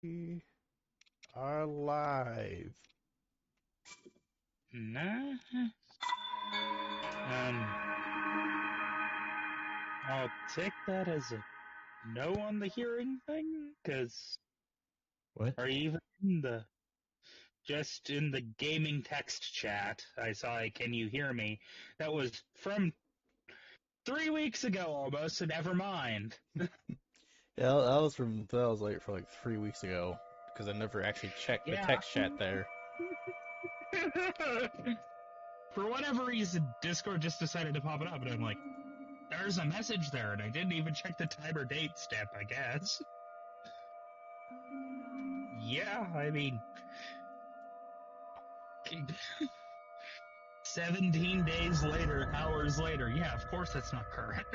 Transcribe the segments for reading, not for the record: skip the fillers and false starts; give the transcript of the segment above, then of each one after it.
We are live. Nah. Um, I'll take that as a no on the hearing thing, because What? are you even just in the gaming text chat? I saw a "Can you hear me?" That was from 3 weeks ago almost, so never mind. Yeah, that was like for like 3 weeks ago because I never actually checked the Yeah. text chat there. For whatever reason, Discord just decided to pop it up, and I'm like, there's a message there, and I didn't even check the time or date step, I guess. Yeah, I mean, 17 days later, hours later. Yeah, of course that's not current.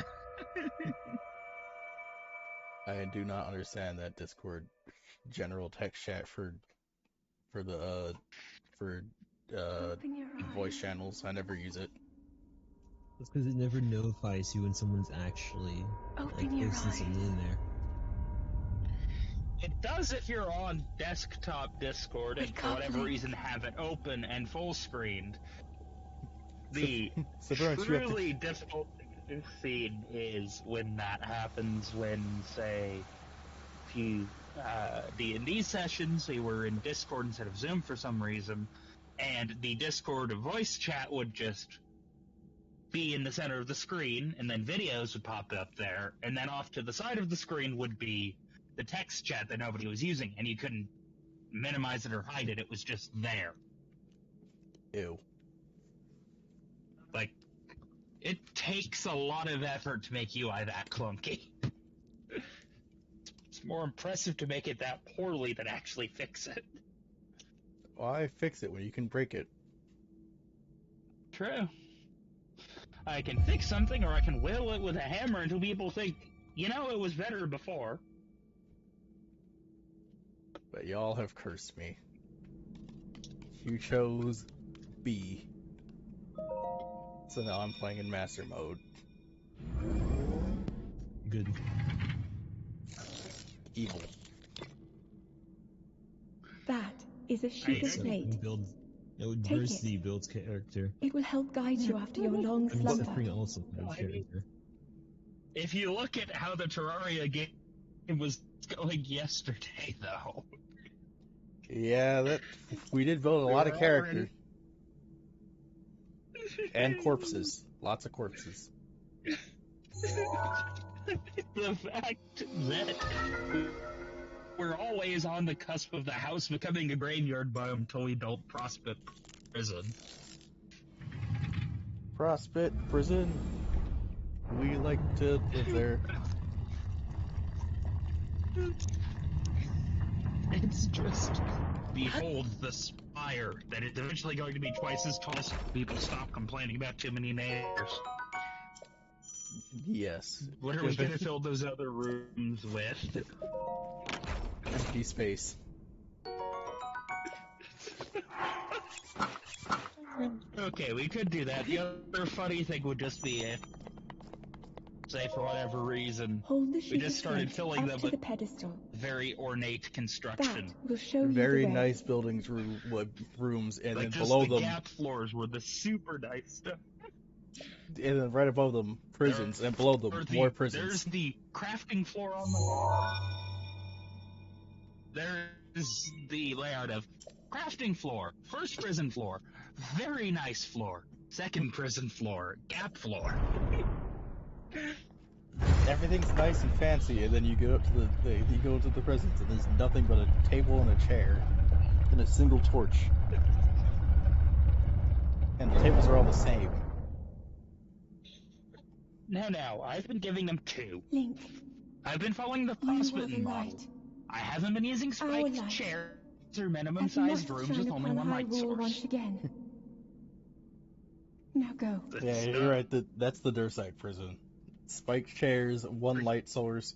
I do not understand that Discord general text chat for the for uh Open your voice eyes. channels. I never use it. That's because it never notifies you when someone's actually Open your posting eyes. something in there. It does if you're on desktop Discord Wake and for up, whatever Link. reason have it open and full screened. So, The so pretty much you have to. truly difficult scene is when that happens. When, say, few D&D sessions, we were in Discord instead of Zoom for some reason, and the Discord voice chat would just be in the center of the screen, and then videos would pop up there, and then off to the side of the screen would be the text chat that nobody was using, and you couldn't minimize it or hide it. It was just there. Ew. Like, it takes a lot of effort to make UI that clunky. It's more impressive to make it that poorly than actually fix it. Why fix it when you can break it? True. I can fix something, or I can will it with a hammer until people think, it was better before. But y'all have cursed me. You chose B. So now I'm playing in master mode. Good. Evil. That is a sheet of So slate. build. It Take diversity it. builds character. It will help guide you after your long I mean, slumber. suffering also builds I mean, character. if you look at how the Terraria game was going yesterday, though, Yeah, that we did build a we lot of were character already. and corpses. Lots of corpses. The fact that we're always on the cusp of the house becoming a graveyard biome until we built Prospect Prison. Prospect Prison. We like to live there. It's just, behold the spire that is eventually going to be twice as tall so people stop complaining about too many neighbors. Yes. What are we going to fill those other rooms with? Empty space. Okay, we could do that. The other funny thing would just be if, say, for whatever reason, Hold the we sheet just of started slate filling up them to with the pedestal. very ornate That construction. will show you Very the way. nice buildings, rooms, and Like, then just below the them, gap floors were the super nice stuff. and then right above them, prisons, and below them, more There's prisons. the crafting floor on the wall. There's the layout of crafting floor, first prison floor, very nice floor, second prison floor, gap floor. Everything's nice and fancy, and then you go up to you go to the prisons, and there's nothing but a table and a chair, and a single torch, and the tables are all the same. No, I've been giving them two. Link, I've been following the you are Frostbitten the model. light. I haven't been using Our spiked light. chairs or minimum That sized must rooms shine with only upon one light Hyrule source. once again. Now go. Yeah, you're right. That's the Dursite prison. Spiked chairs, one light source,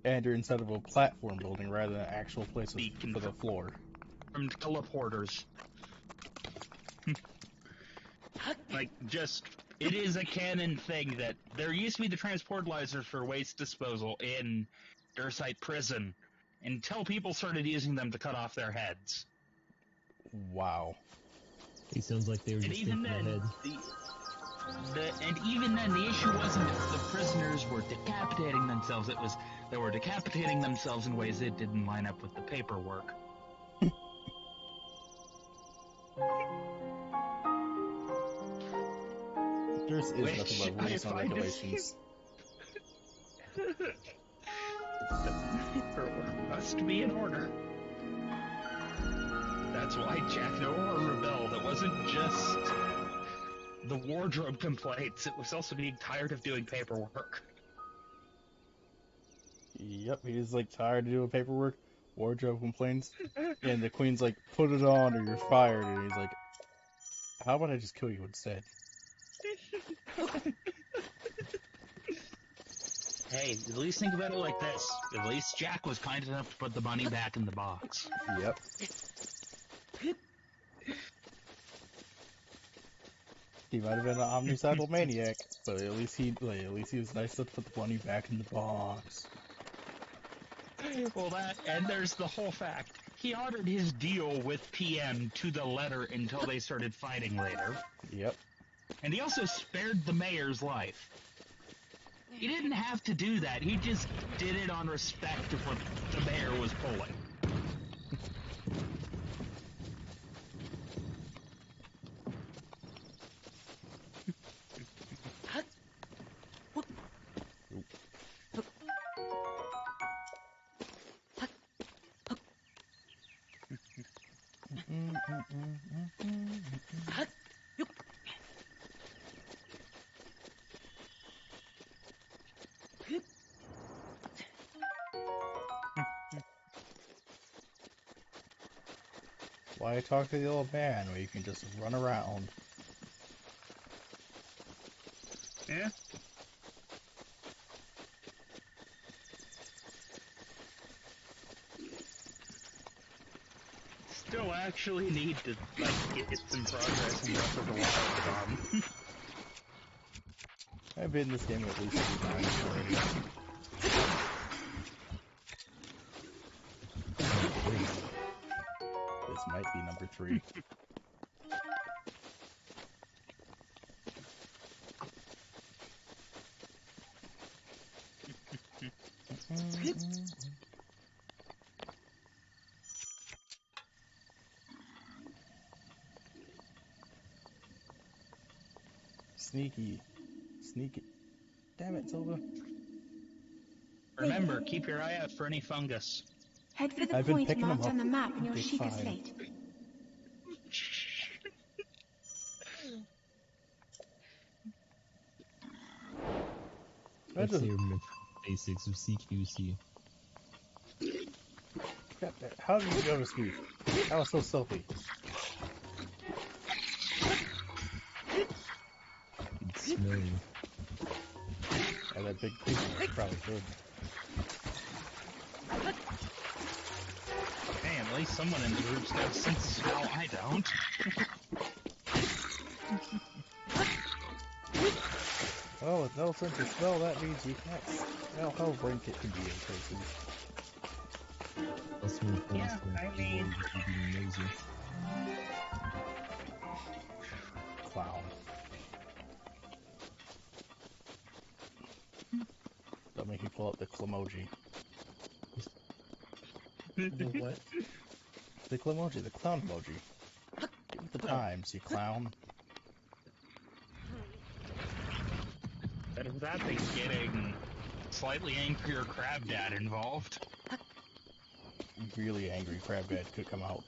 and you're inside of a platform building rather than an actual place for the floor. Confirmed teleporters. Like, just, it is a canon thing that there used to be the transportalizers for waste disposal in Dursite Prison, until people started using them to cut off their heads. Wow. It sounds like they were And just even thinking then, ahead. and even then, the issue wasn't the prisoners were decapitating themselves. It was they were decapitating themselves in ways that didn't line up with the paperwork. There's Which nothing but I rules and find regulations. The paperwork must be in order. That's why Jack Noah rebelled. It wasn't just the wardrobe complaints, it was also being tired of doing paperwork. Yep, he's like tired of doing paperwork, wardrobe complaints, and the queen's like, put it on or you're fired, and he's like, how about I just kill you instead? Hey, at least think about it like this. At least Jack was kind enough to put the money back in the box. Yep. He might have been an omnicidal maniac, but at least he was nice enough to put the money back in the box. Well, and there's the whole fact. He honored his deal with PM to the letter until they started fighting later. Yep. And he also spared the mayor's life. He didn't have to do that. He just did it on respect of what the mayor was pulling. Why talk to the old man where you can just run around? Yeah. Still actually need to get some progress in Breath of the Wild done. I've been in this game at least 3 times already. This might be number 3. Sneaky. Sneaky. Damn it, Silva. Remember, keep your eye out for any fungus. Head for the I've been point picking them marked up. on the map in your It's Sheikah fine. slate. Let's say remember basics of CQC. How did you notice me? I was so stealthy. It's smelly. Yeah, that big piece is probably good. Hey, at least someone in the group's got a sense of smell. I don't. Well, with no sense of smell, that means you can't smell how rank it can be in places. That's one point Yeah, where I mean- you're being nosy. Clown. Don't make me pull up the Clamoji. The what? The Clamoji, the clown emoji. Get with the times, you clown. Better that than getting slightly angrier Crab Dad involved. Really angry Crab Dad could come out.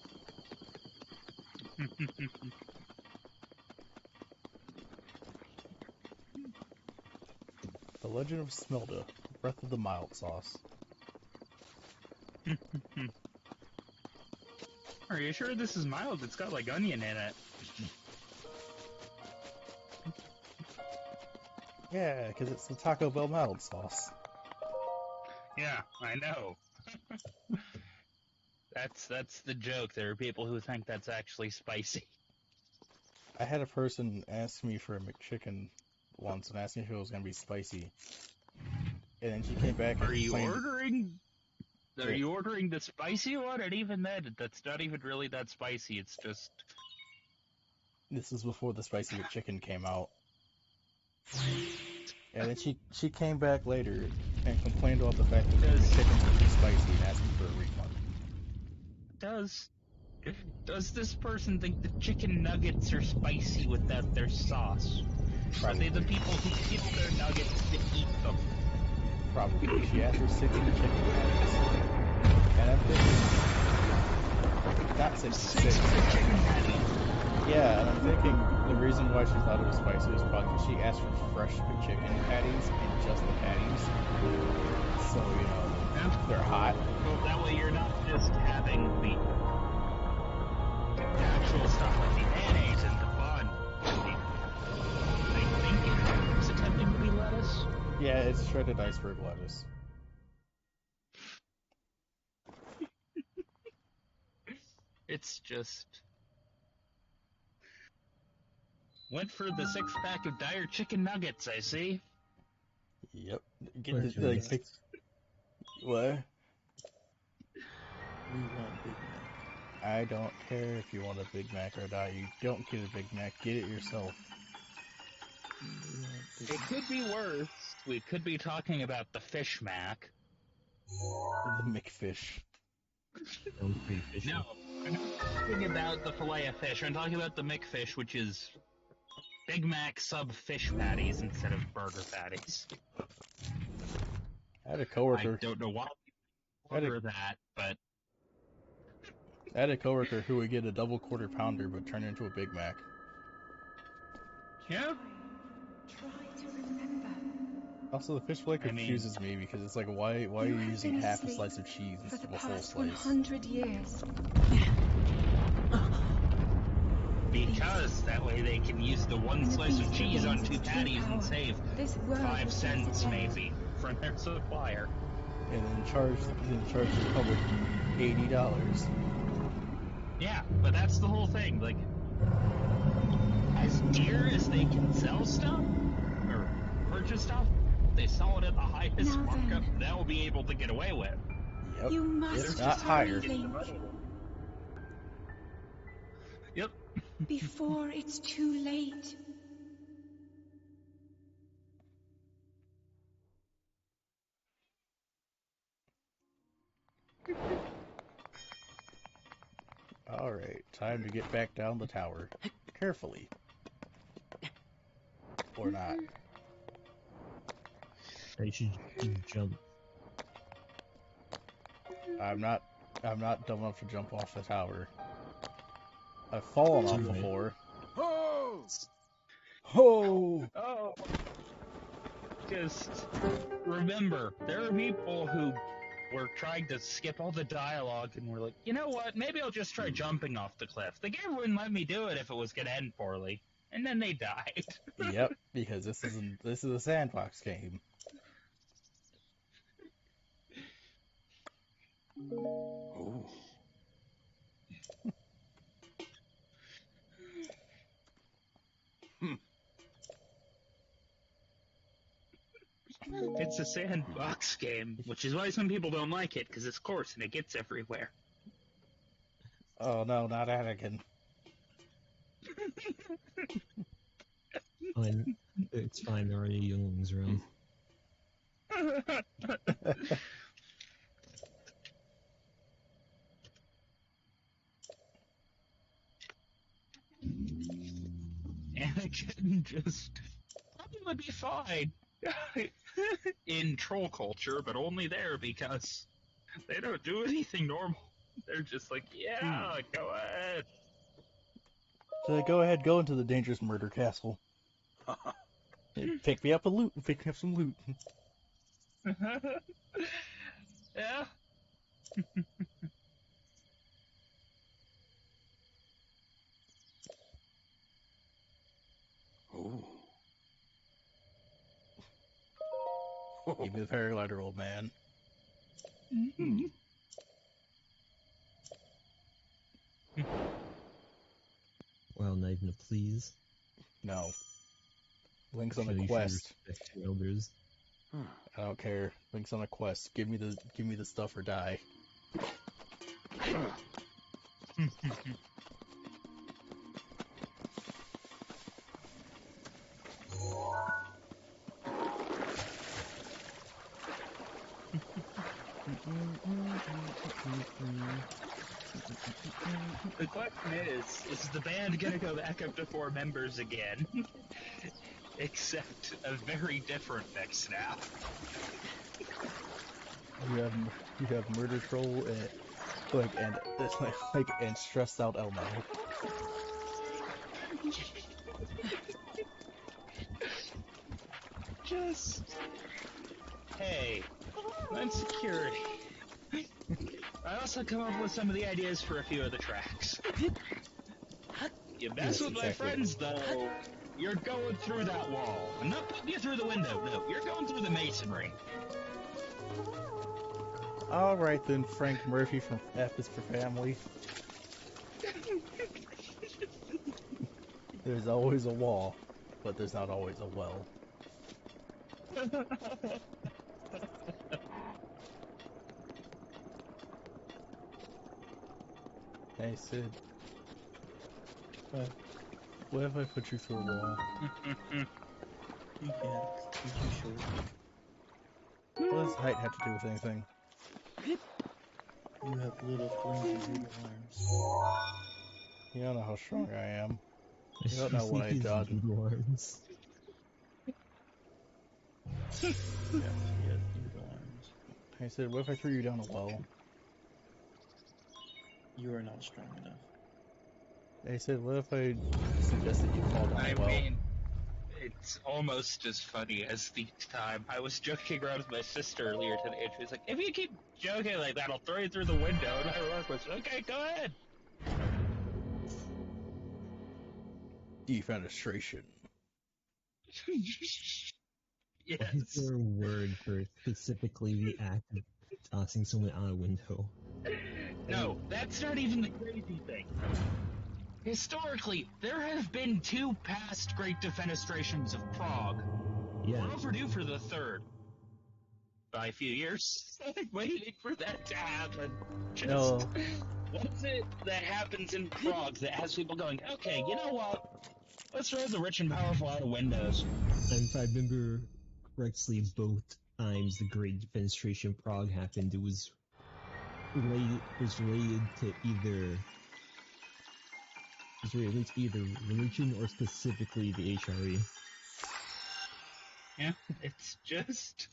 The Legend of Smilda, Breath of the Mild Sauce. Are you sure this is mild? It's got like onion in it. Yeah, because it's the Taco Bell mild sauce. Yeah, I know. That's the joke. There are people who think that's actually spicy. I had a person ask me for a McChicken once and asked me if it was going to be spicy. And then she came back and Are you complained. ordering Are you ordering the spicy one? And even then, that's not even really that spicy. It's just... This is before the spicy McChicken came out. And then she came back later and complained about the fact that the chickens were too spicy and asking for a refund. Does this person think the chicken nuggets are spicy without their sauce? Probably. Are they the people who kill their nuggets to eat them? Probably. She asked for 60 chicken patties. And I'm thinking... Not 66. Chicken patties. Yeah, and I'm thinking the reason why she thought it was spicy was probably because she asked for fresh chicken patties and just the patties. So, you know, they're hot. Well, that way you're not just having the actual stuff like the mayonnaise and the bun. I think it's attempting to be lettuce. Yeah, it's shredded iceberg lettuce. It's just... Went for the 6-pack of dire chicken nuggets, I see. Yep. Get the, like, pick... What? We want Big Mac. I don't care if you want a Big Mac or not. You don't get a Big Mac. Get it yourself. It could be worse. We could be talking about the Fish Mac. The McFish. Sounds pretty fishy. No, I'm not talking about the fillet of fish. I'm talking about the McFish, which is Big Mac sub fish patties instead of burger patties. I had a coworker. I don't know why people order that, but I had a coworker who would get a double quarter pounder but turn it into a Big Mac. yeah. Try to remember. Also, the fish fillet confuses me because it's like, why are you using half a slice of cheese instead of a whole slice? 100 years. Because that way they can use the one slice of cheese on 2 patties and save 5 cents maybe from their supplier. And then charge the public $80. Yeah, but that's the whole thing. Like, as dear as they can sell stuff or purchase stuff, they sell it at the highest markup they'll be able to get away with. Yep. You must it's not higher. think Yep. before it's too late. Alright, time to get back down the tower. Carefully. Or not. I should jump. I'm not dumb enough to jump off the tower. I've fallen off before. Oh! Oh! Oh. Just remember, there are people who were trying to skip all the dialogue and were like, you know what, maybe I'll just try jumping off the cliff. The game wouldn't let me do it if it was going to end poorly. And then they died. Yep, because this is a sandbox game. Oh. It's a sandbox game, which is why some people don't like it, because it's coarse and it gets everywhere. Oh no, not Anakin. Fine. It's fine, there are any younglings around. Anakin just probably be fine in troll culture, but only there because they don't do anything normal. They're just like, yeah, go ahead. So go ahead, go into the dangerous murder castle. Pick me up some loot. Yeah. Oh. Give me the paraglider, old man. Well, not even a please. No. Link's on Show a you should quest. respect your elders. I don't care. Link's on a quest. Give me the stuff or die. The question is the band gonna go back up to 4 members again? Except a very different mix now. You have Murder Troll and stressed out Elmo. Just hey, I'm security. I also come up with some of the ideas for a few of the tracks. You mess with my friends, though, you're going through that wall. I'm not putting you through the window, no, you're going through the masonry. Alright then, Frank Murphy from F is for Family. There's always a wall, but there's not always a well. Hey Sid, what if I put you through a wall? You can't. You're too short. What does height have to do with anything? You have little flimsy doodle arms. You don't know how strong I am. You don't know what I done. Arms. Yeah, he has doodle arms. Hey Sid, what if I threw you down a well? You are not strong enough. Hey Sid, what if I suggested you fall down I a well? mean, it's almost as funny as the time I was joking around with my sister earlier today, and she was like, if you keep joking like that, I'll throw you through the window, and my work was, okay, go ahead. Defenestration. Yes. Is there a word for specifically the act of tossing someone out a window? No, that's not even the crazy thing. Historically, there have been 2 past Great Defenestrations of Prague. Yeah. We're overdue for the 3rd. By a few years. I'm waiting for that to happen. Just, No. what is it that happens in Prague that has people going, okay, you know what? Let's throw the rich and powerful out of windows. And if I remember correctly, both times the Great Defenestration Prague happened, it was related to either religion or specifically the HRE. Yeah, it's just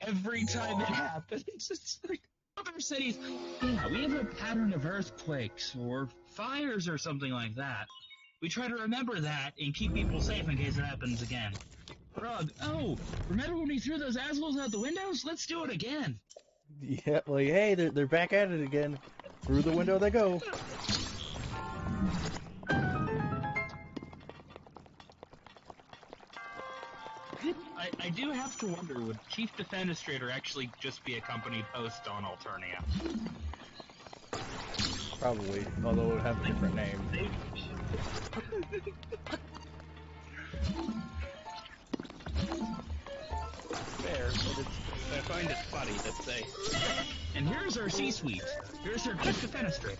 every time it happens, it's like other cities. Yeah, we have a pattern of earthquakes or fires or something like that. We try to remember that and keep people safe in case it happens again. Prague, oh, remember when we threw those assholes out the windows? Let's do it again. Yeah, like, hey, they're back at it again. Through the window they go. I do have to wonder, would Chief Defenestrator actually just be a company post on Alternia? Probably, although it would have a different name. Fair, but I find it funny that they... And here's our C-suite. Here's our Chief Defenestrator.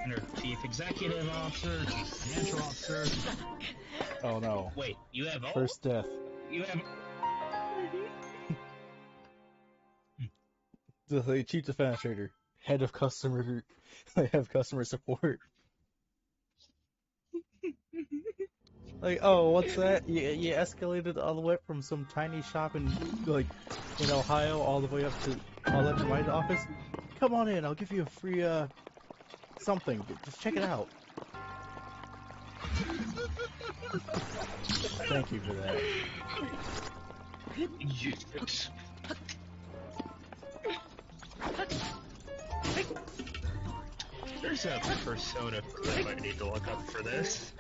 And our Chief Executive Officer, Chief Financial Officer. Oh no. Wait, you have all? First death. You have... The Chief Defenestrator. Head of customer... They have customer support. Like, oh, what's that? You escalated all the way from some tiny shop in Ohio all the way up to my office. Come on in, I'll give you a free something. Just check it out. Thank you for that. Yes. There's a Persona clip I need to look up for this.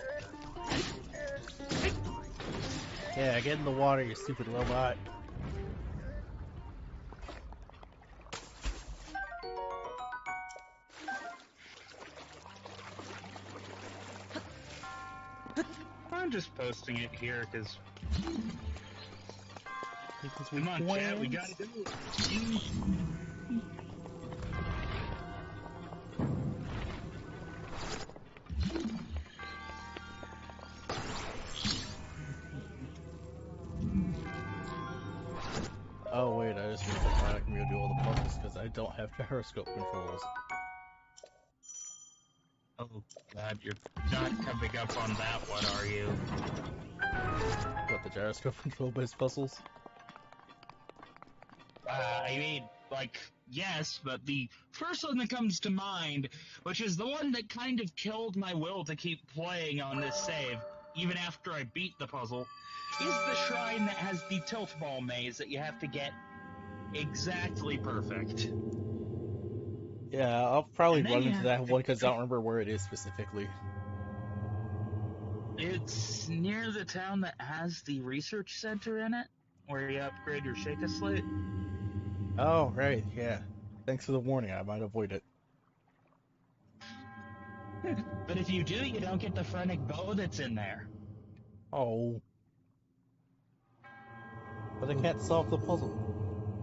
Yeah, get in the water, you stupid robot. I'm just posting it here because Because we Come on, chat, we twins. gotta do it. Oh wait, I just realized I can go do all the puzzles because I don't have gyroscope controls. Oh god, you're not coming up on that one, are you? What, the gyroscope control-based puzzles? I mean, like, yes, but the first one that comes to mind, which is the one that kind of killed my will to keep playing on this save, even after I beat the puzzle, is the shrine that has the tilt ball maze that you have to get exactly perfect. Yeah, I'll probably And then run you into have that to one because I don't remember where it is specifically. It's near the town that has the research center in it, where you upgrade your Shake-a Slate. Oh, right, yeah. Thanks for the warning, I might avoid it. But if you do, you don't get the phrenic bow that's in there. Oh. But I can't solve the puzzle.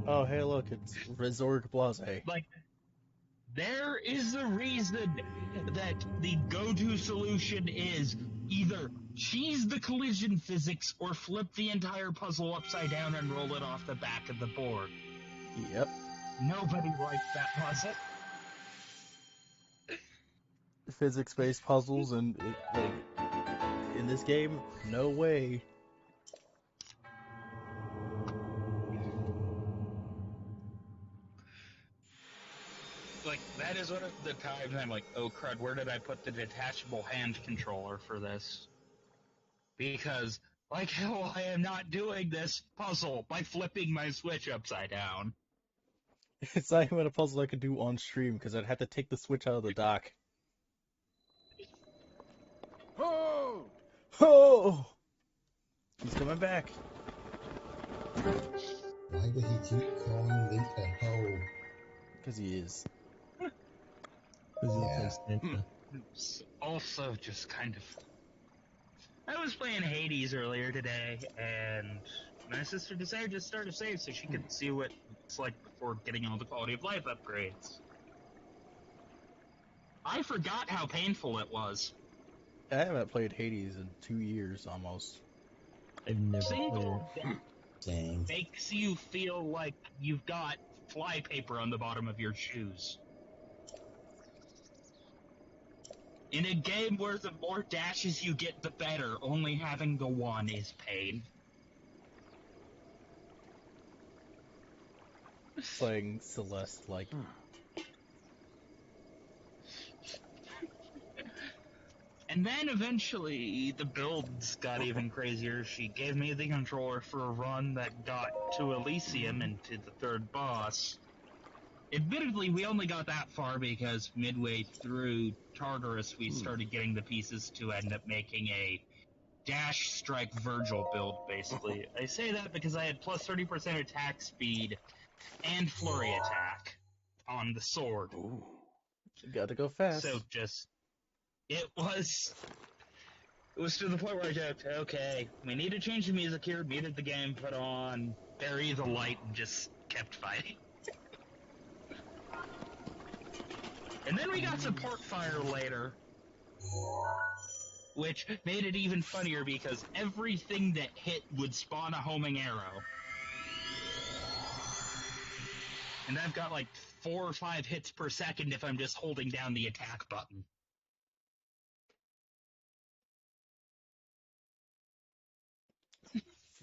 Oh, hey, look, it's Resorg Blase. Like, there is a reason that the go-to solution is either cheese the collision physics or flip the entire puzzle upside down and roll it off the back of the board. Yep. Nobody likes that puzzle. Physics-based puzzles, and, in this game, no way. Like, that is one of the times I'm like, oh crud, where did I put the detachable hand controller for this? Because, like hell, I am not doing this puzzle by flipping my Switch upside down. It's not even a puzzle I could do on stream, because I'd have to take the Switch out of the dock. Oh! Oh! He's coming back. Why would he keep calling Link a hoe? Because he is. Because he looks Yeah. like Santa. It's also just kind of... I was playing Hades earlier today, and my sister decided to start a save so she could see what it's like before getting all the quality of life upgrades. I forgot how painful it was. I haven't played Hades in 2 years, almost. I've never played Single it. death Dang. makes you feel like you've got flypaper on the bottom of your shoes. In a game where the more dashes you get, the better, only having the one is pain. Playing Celeste, like, And then eventually the builds got even crazier. She gave me the controller for a run that got to Elysium and to the third boss. Admittedly, we only got that far because midway through Tartarus we started getting the pieces to end up making a Dash Strike Virgil build, basically. I say that because I had plus 30% attack speed and flurry attack on the sword. Oh. gotta go fast. So just... It was to the point where I joked, okay, we need to change the music here, muted the game, put on Bury the Light, and just kept fighting. And then we got Support Fire later, which made it even funnier because everything that hit would spawn a homing arrow. And I've got like 4 or 5 hits per second if I'm just holding down the attack button.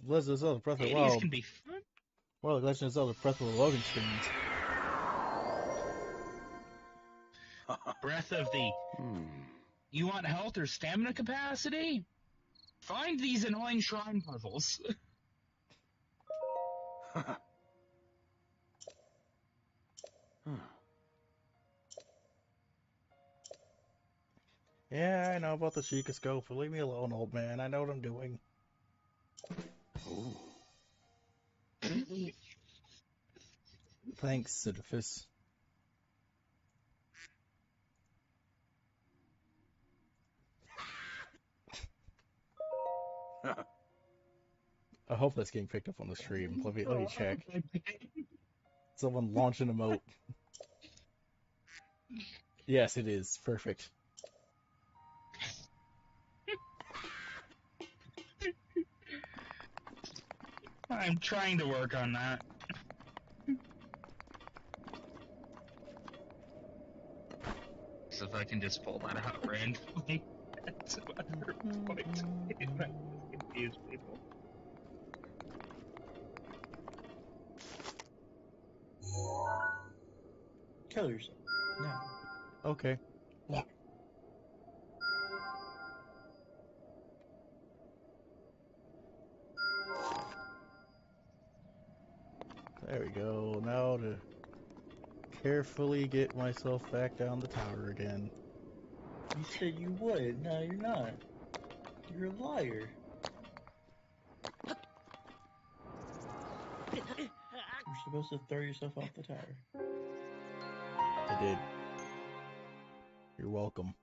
Legend of Zelda Breath of the Hades Wild. can be fun. Well, Legend of Zelda Breath of the loading screens. Breath of the... You want health or stamina capacity? Find these annoying shrine puzzles. Yeah, I know about the Sheikah scope, but leave me alone, old man. I know what I'm doing. Oh. Thanks, Sisyphus. I hope that's getting picked up on the stream. Let me check. Someone launch an emote. Yes, it is. Perfect. I'm trying to work on that. So if I can just pull that out randomly, that's another point. Confuse people. Kill yourself. Now. Okay. There we go. Now to carefully get myself back down the tower again. You said you would. No, you're not. You're a liar. You're supposed to throw yourself off the tower. I did. You're welcome.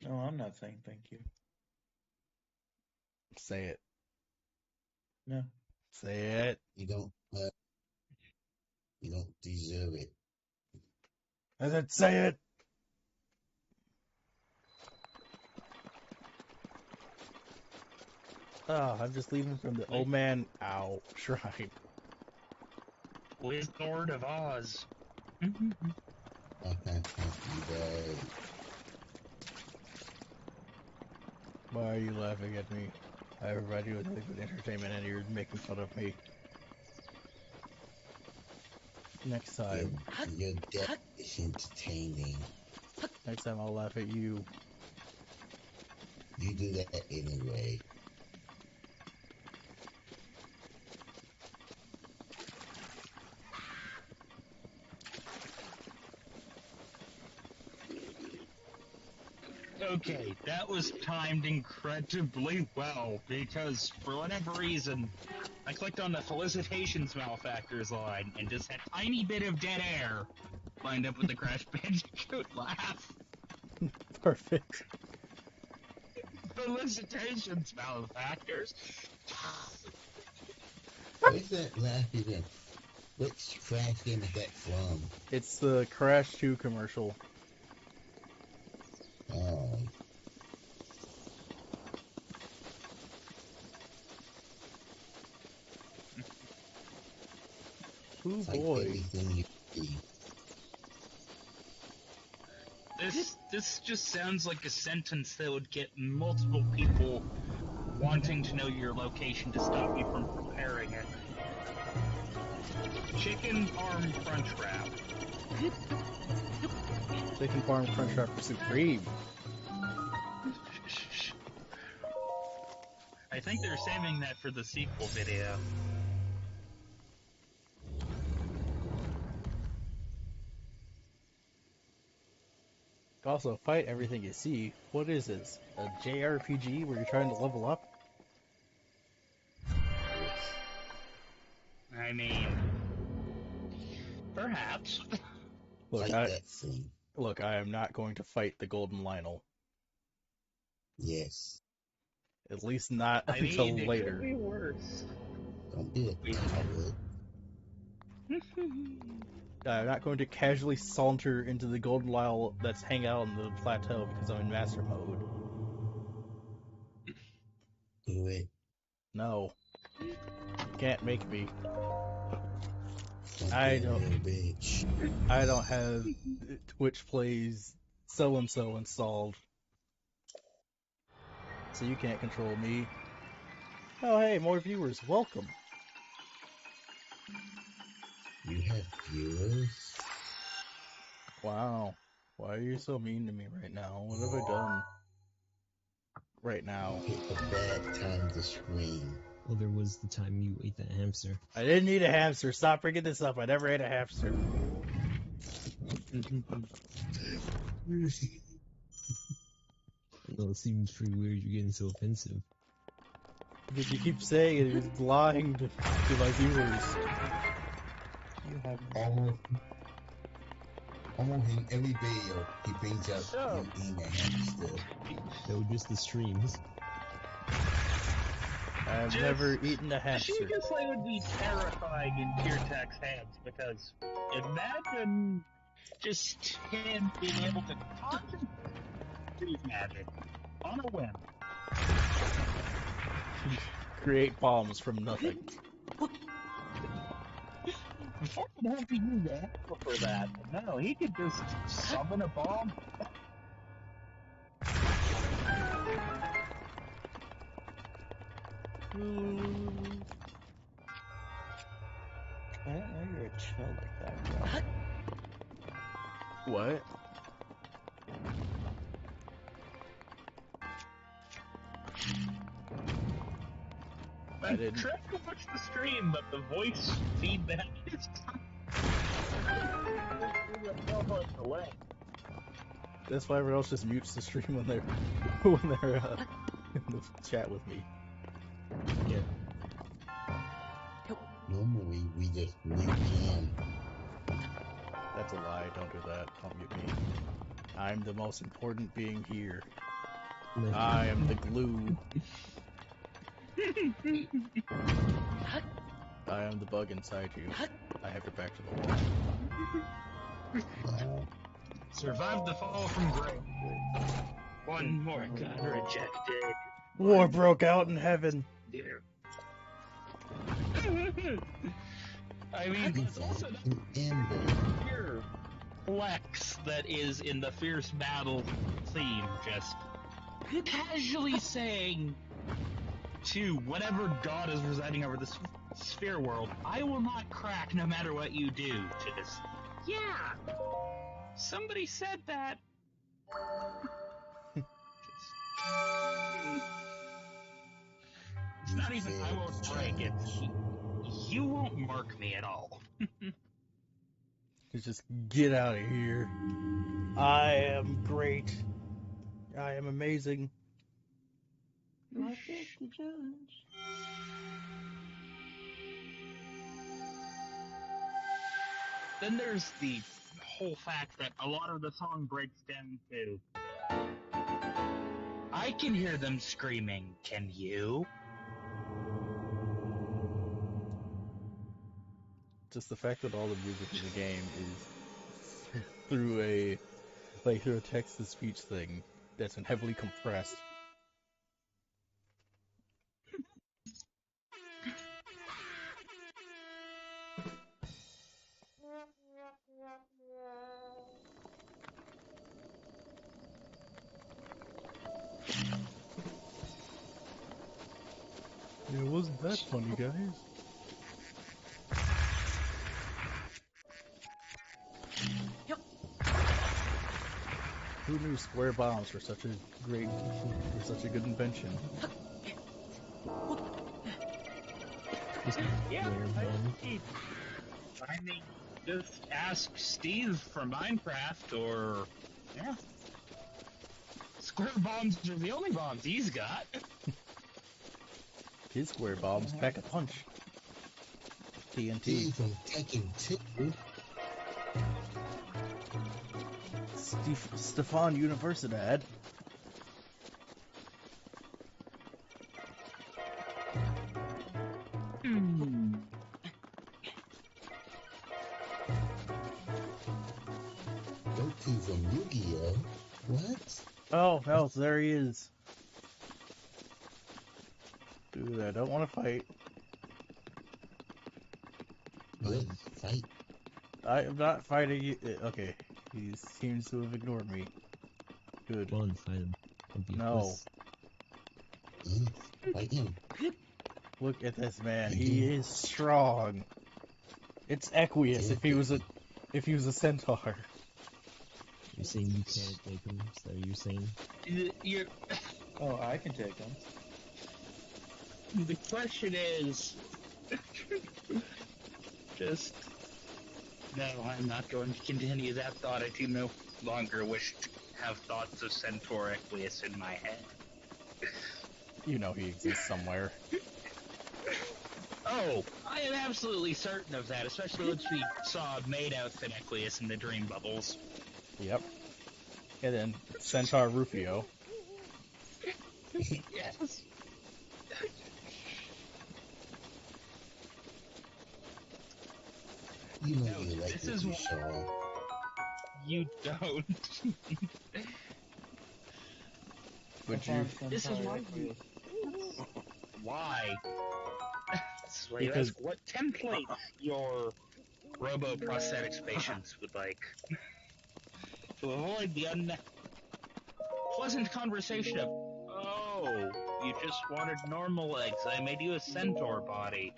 No, I'm not saying thank you. Say it. No. Say it. You don't deserve it. I said say it. Oh, I'm just leaving from the old man shrine. Wizard of Oz. I can't you die. Why are you laughing at me? I provide you with liquid entertainment and you're making fun of me. Next time. Your death is entertaining. Next time I'll laugh at you. You do that anyway. Okay, that was timed incredibly well, because for whatever reason, I clicked on the Felicitations Malefactors line and just had a tiny bit of dead air lined up with the Crash Bandicoot laugh. Perfect. Felicitations Malefactors. Where's that laugh even? Which Crash game is that from? It's the Crash 2 commercial. Oh. Ooh It's like boy. everything you see. This just sounds like a sentence that would get multiple people wanting to know your location to stop you from preparing it. Chicken parm crunch wrap. Chicken Farm Crunch Wrap Supreme. I think they're saving that for the sequel video. Also, fight everything you see. What is this? A JRPG where you're trying to level up? I mean, perhaps. Look, Like that thing. Look, I am not going to fight the Golden Lionel. Yes. At least not I until mean, it later. could be worse. Don't be a coward. I'm not going to casually saunter into the Golden Lionel that's hanging out on the plateau because I'm in master mode. Do it. No. You can't make me. Don't I be a don't- little bitch. I don't have Twitch Plays so-and-so installed. So you can't control me. Oh hey, more viewers, welcome. You have viewers? Wow. Why are you so mean to me right now? What have I done? Right now. Pick a bad time to scream. Well, there was the time you ate that hamster. I didn't eat a hamster. Stop bringing this up. I never ate a hamster. No, it seems pretty weird you're getting so offensive. Because you keep saying it is lying to my viewers. You have Almost in every video, he brings up you eating a hamster. No, just the streams. I've Just- never eaten a The hamster. Shiga would be terrifying in Kirtak's hands because imagine just him being able to conjure freeze magic on a whim. Create bombs from nothing. Before he'd have to use Apple for that. No, he could just summon a bomb. I didn't know you were chill like that, bro. What? I didn't. Tried to watch the stream, but the voice feedback is delay. That's why everyone else just mutes the stream when they're in the chat with me. Yeah. Normally, we just mute him. That's a lie. Don't do that. Don't mute me. I'm the most important being here. No. I am the glue. I am the bug inside you. I have your back to the wall. Survived the fall from grace. One more got rejected. War broke out in heaven. Dear. I mean, it's also not Ember. pure flex that is in the fierce battle theme, just casually saying to whatever god is residing over this sphere world, I will not crack no matter what you do. Just, yeah, somebody said that. It's not even I won't break it. You won't mark me at all. Just get out of here. I am great. I am amazing. Like it, the judge. Then there's the whole fact that a lot of the song breaks down to, I can hear them screaming, can you? Just the fact that all the music in the game is through a text-to-speech thing that's been heavily compressed. It wasn't that funny, guys. Who knew square bombs were such a good invention? Yeah, Where, I mean, just ask Steve from Minecraft, or, yeah. Square bombs are the only bombs he's got. His square bombs pack a punch. TNT. He's from Tekken 2. Stefan Universidad. Goku from Yu-Gi-Oh! What? Oh, hell, there he is. Dude, I don't want to fight. Good fight. I am not fighting you. Okay, he seems to have ignored me. Good. Go on, fight him. Don't be a No. puss. Fight him. Look at this man. He is strong. It's Equius if he was a centaur. You're saying you can't take him? Is that what you're saying? You're, Oh, I can take him. the question is, just, no, I'm not going to continue that thought. I do no longer wish to have thoughts of Centaur Equius in my head. You know he exists somewhere. Oh, I am absolutely certain of that, especially once we saw maid outfit Equius in the dream bubbles. Yep. And then Centaur Rufio. Yes. You know No, you like this it, is you why Shaw. you don't. Would you? This is why you. Why? This is why you Because ask what template your robo prosthetics patients would like to avoid the unpleasant conversation of, oh, you just wanted normal legs. I made you a centaur body.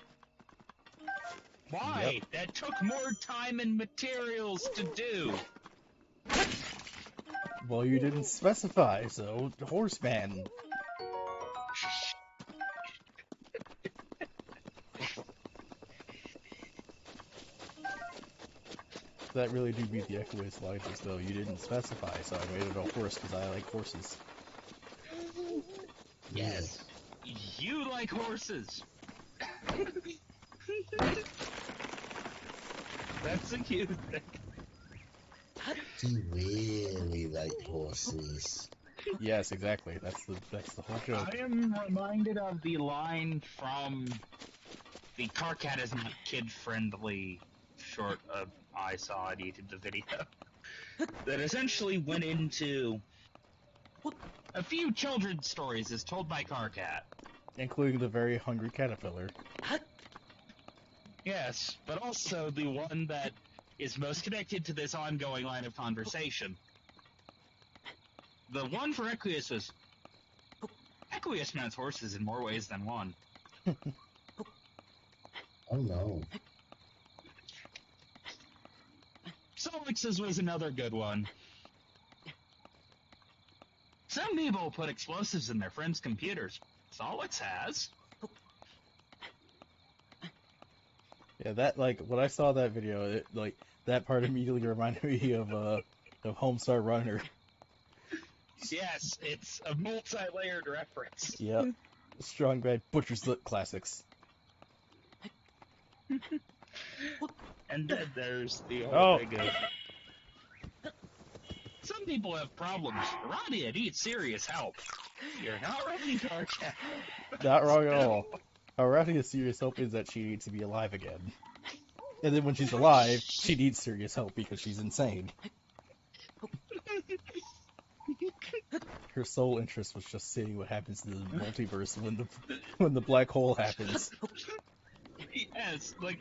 Why? Yep. That took more time and materials to do. Well, you didn't specify, so horseman. That really do beat the Echoist logic, though. You didn't specify, so I made it a horse because I like horses. Yes. You like horses. That's a cute thing. He really like horses. Yes, exactly. That's the whole joke. I am reminded of the line from the Car Cat is not kid friendly short I saw on YouTube the video that essentially went into a few children's stories as told by Car Cat. Including the very hungry caterpillar. Yes, but also the one that is most connected to this ongoing line of conversation. The one for Equius was Equius mounts horses in more ways than one. Oh no. Solix's was another good one. Some people put explosives in their friends' computers. Solix has. Yeah, that, like, when I saw that video, it, like, that part immediately reminded me of Homestar Runner. Yes, it's a multi-layered reference. Yep. Strong Bad Butcher's Lip classics. And then there's the whole Oh. thing of... Some people have problems. Radia needs serious help. You're not ready, Car Cat. Not wrong at all. Aratia's serious hope is that she needs to be alive again. And then when she's alive, she needs serious help because she's insane. Her sole interest was just seeing what happens to the multiverse when the black hole happens. Yes, like,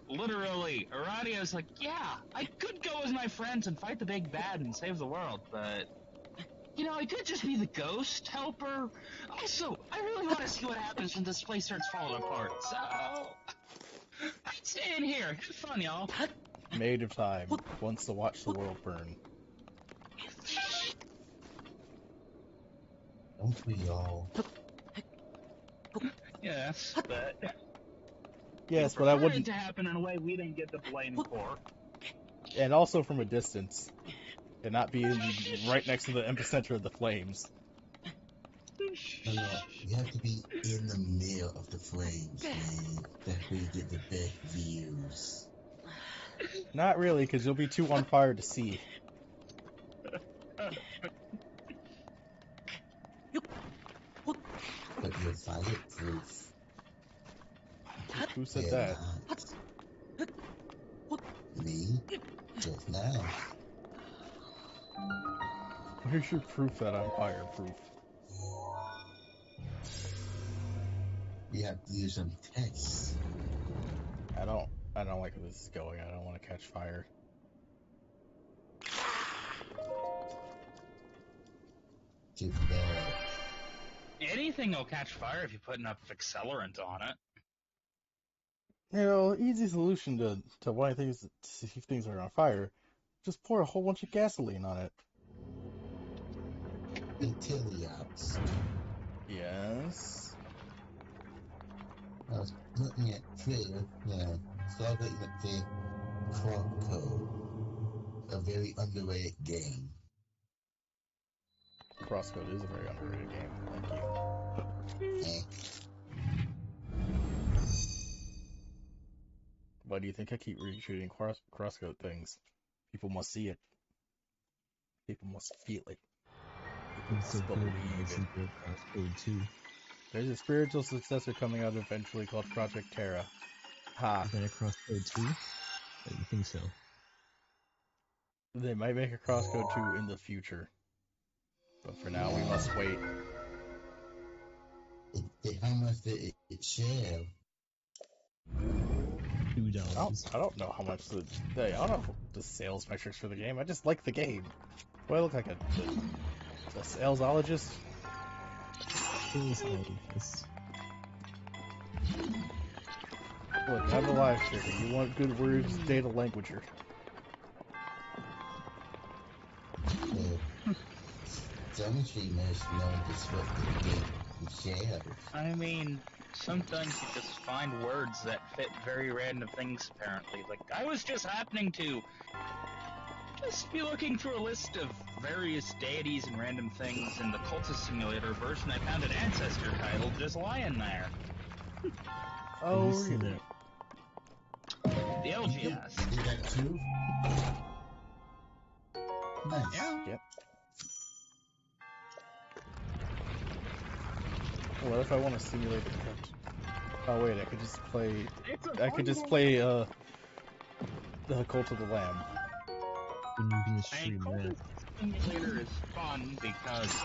literally, Aradia's like, yeah, I could go with my friends and fight the big bad and save the world, but, you know, I could just be the ghost helper. Also, I really want to see what happens when this place starts falling apart, so... I'd stay in here. Have fun, y'all. Maid of Time wants to watch the world burn. Don't we all? Yes, but... Yes, but I prefer it wouldn't... to happen in a way we didn't get the blame for. And also from a distance. And not being right next to the epicenter of the flames. No, you have to be in the middle of the flames, man. That way you get the best views. Not really, because you'll be too on fire to see. But you're fireproof. Who said They're that? not. Me? Just now. Where's your proof that I'm fireproof? You have to do some tests. I don't like where this is going. I don't want to catch fire. Too bad. Anything will catch fire if you put enough accelerant on it. You know, easy solution to why things if things are on fire. Just pour a whole bunch of gasoline on it. Intelliacs. Yes. I was looking at Twitter, so I was looking at the Crosscode, a very underrated game. Crosscode is a very underrated game. Thank you. Eh. Why do you think I keep retweeting Crosscode things? People must see it. People must feel it. People It's so must good. believe It's it. in Crosscode 2. There's a spiritual successor coming out eventually called Project Terra. Ha. Is that a Crosscode 2? I didn't think so. They might make a crosscode 2 in the future. But for now, we must wait. How much did it share? $2. I don't know how much I don't know the sales metrics for the game. I just like the game. Do I look like a salesologist? Salesologist. Look, I'm a live streamer. You want good words, data languager. Some streamers know just what the game shares. I mean, sometimes you just find words that fit very random things, apparently. Like, I was just happening to just be looking through a list of various deities and random things in the Cultist Simulator version. I found an ancestor title just lying there. Oh, Have you seen really? it? The LGS. You did that too? Nice. Yeah. Yep. What if I want to simulate a cult? Oh wait, I could just play. I could just play the Cult of the Lamb. When you can I stream mean, that. Cultist Simulator is fun because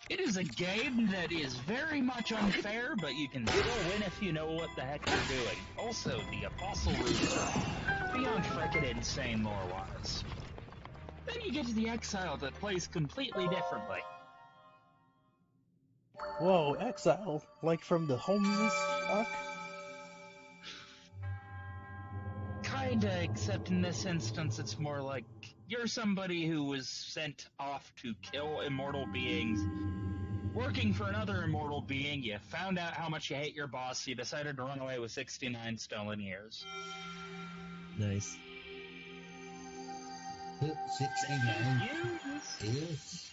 it is a game that is very much unfair, but you can still win if you know what the heck you're doing. Also, the Apostle routes are beyond frickin' insane lore-wise. Then you get to the Exile that plays completely differently. Whoa, Exile, like from the homeless arc? Kinda, except in this instance it's more like you're somebody who was sent off to kill immortal beings, working for another immortal being, you found out how much you hate your boss, you decided to run away with 69 stolen years. Nice. 69 You years?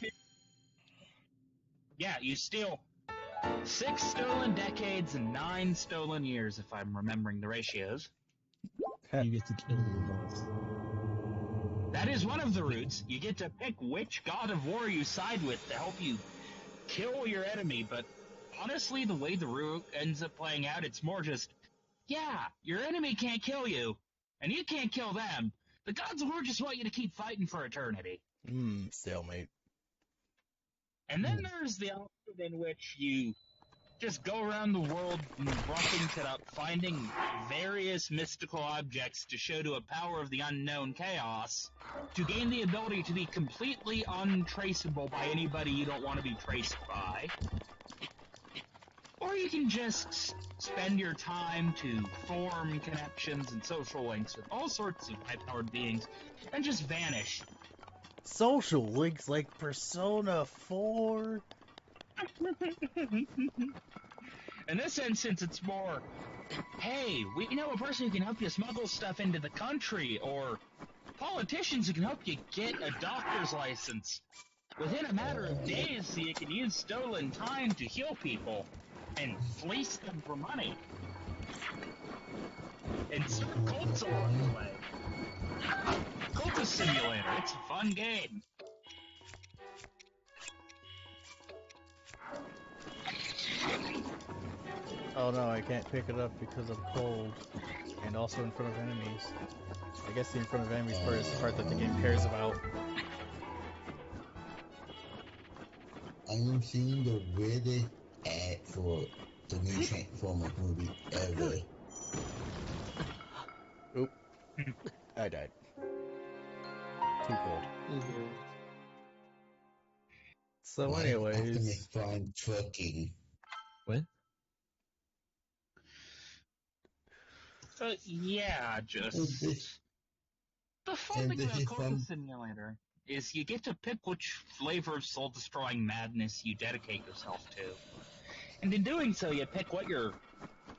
Yeah, you steal 6 stolen decades and 9 stolen years, if I'm remembering the ratios. You get to kill your boss. That is one of the routes. You get to pick which god of war you side with to help you kill your enemy, but honestly, the way the route ends up playing out, it's more just, yeah, your enemy can't kill you, and you can't kill them. The gods of war just want you to keep fighting for eternity. Stalemate. And then there's the option in which you just go around the world roughing it up, finding various mystical objects to show to a power of the unknown chaos to gain the ability to be completely untraceable by anybody you don't want to be traced by. Or you can just spend your time to form connections and social links with all sorts of high-powered beings and just vanish. Social links like Persona 4? In this instance, it's more, hey, we know a person who can help you smuggle stuff into the country, or politicians who can help you get a doctor's license within a matter of days so you can use stolen time to heal people and fleece them for money. And start cults along the way. Cultist Simulator, it's a fun game. Oh no, I can't pick it up because I'm cold. And also in front of enemies. I guess the in front of enemies part is the part that the game cares about. I'm seeing the weirdest ad for the new Transformers movie ever. Oop. I died. Too cold. So anyways... Optimus Prime trucking. What? Yeah, just... The fun And thing this about is Cultist from- Simulator is you get to pick which flavor of soul-destroying madness you dedicate yourself to. And in doing so, you pick what your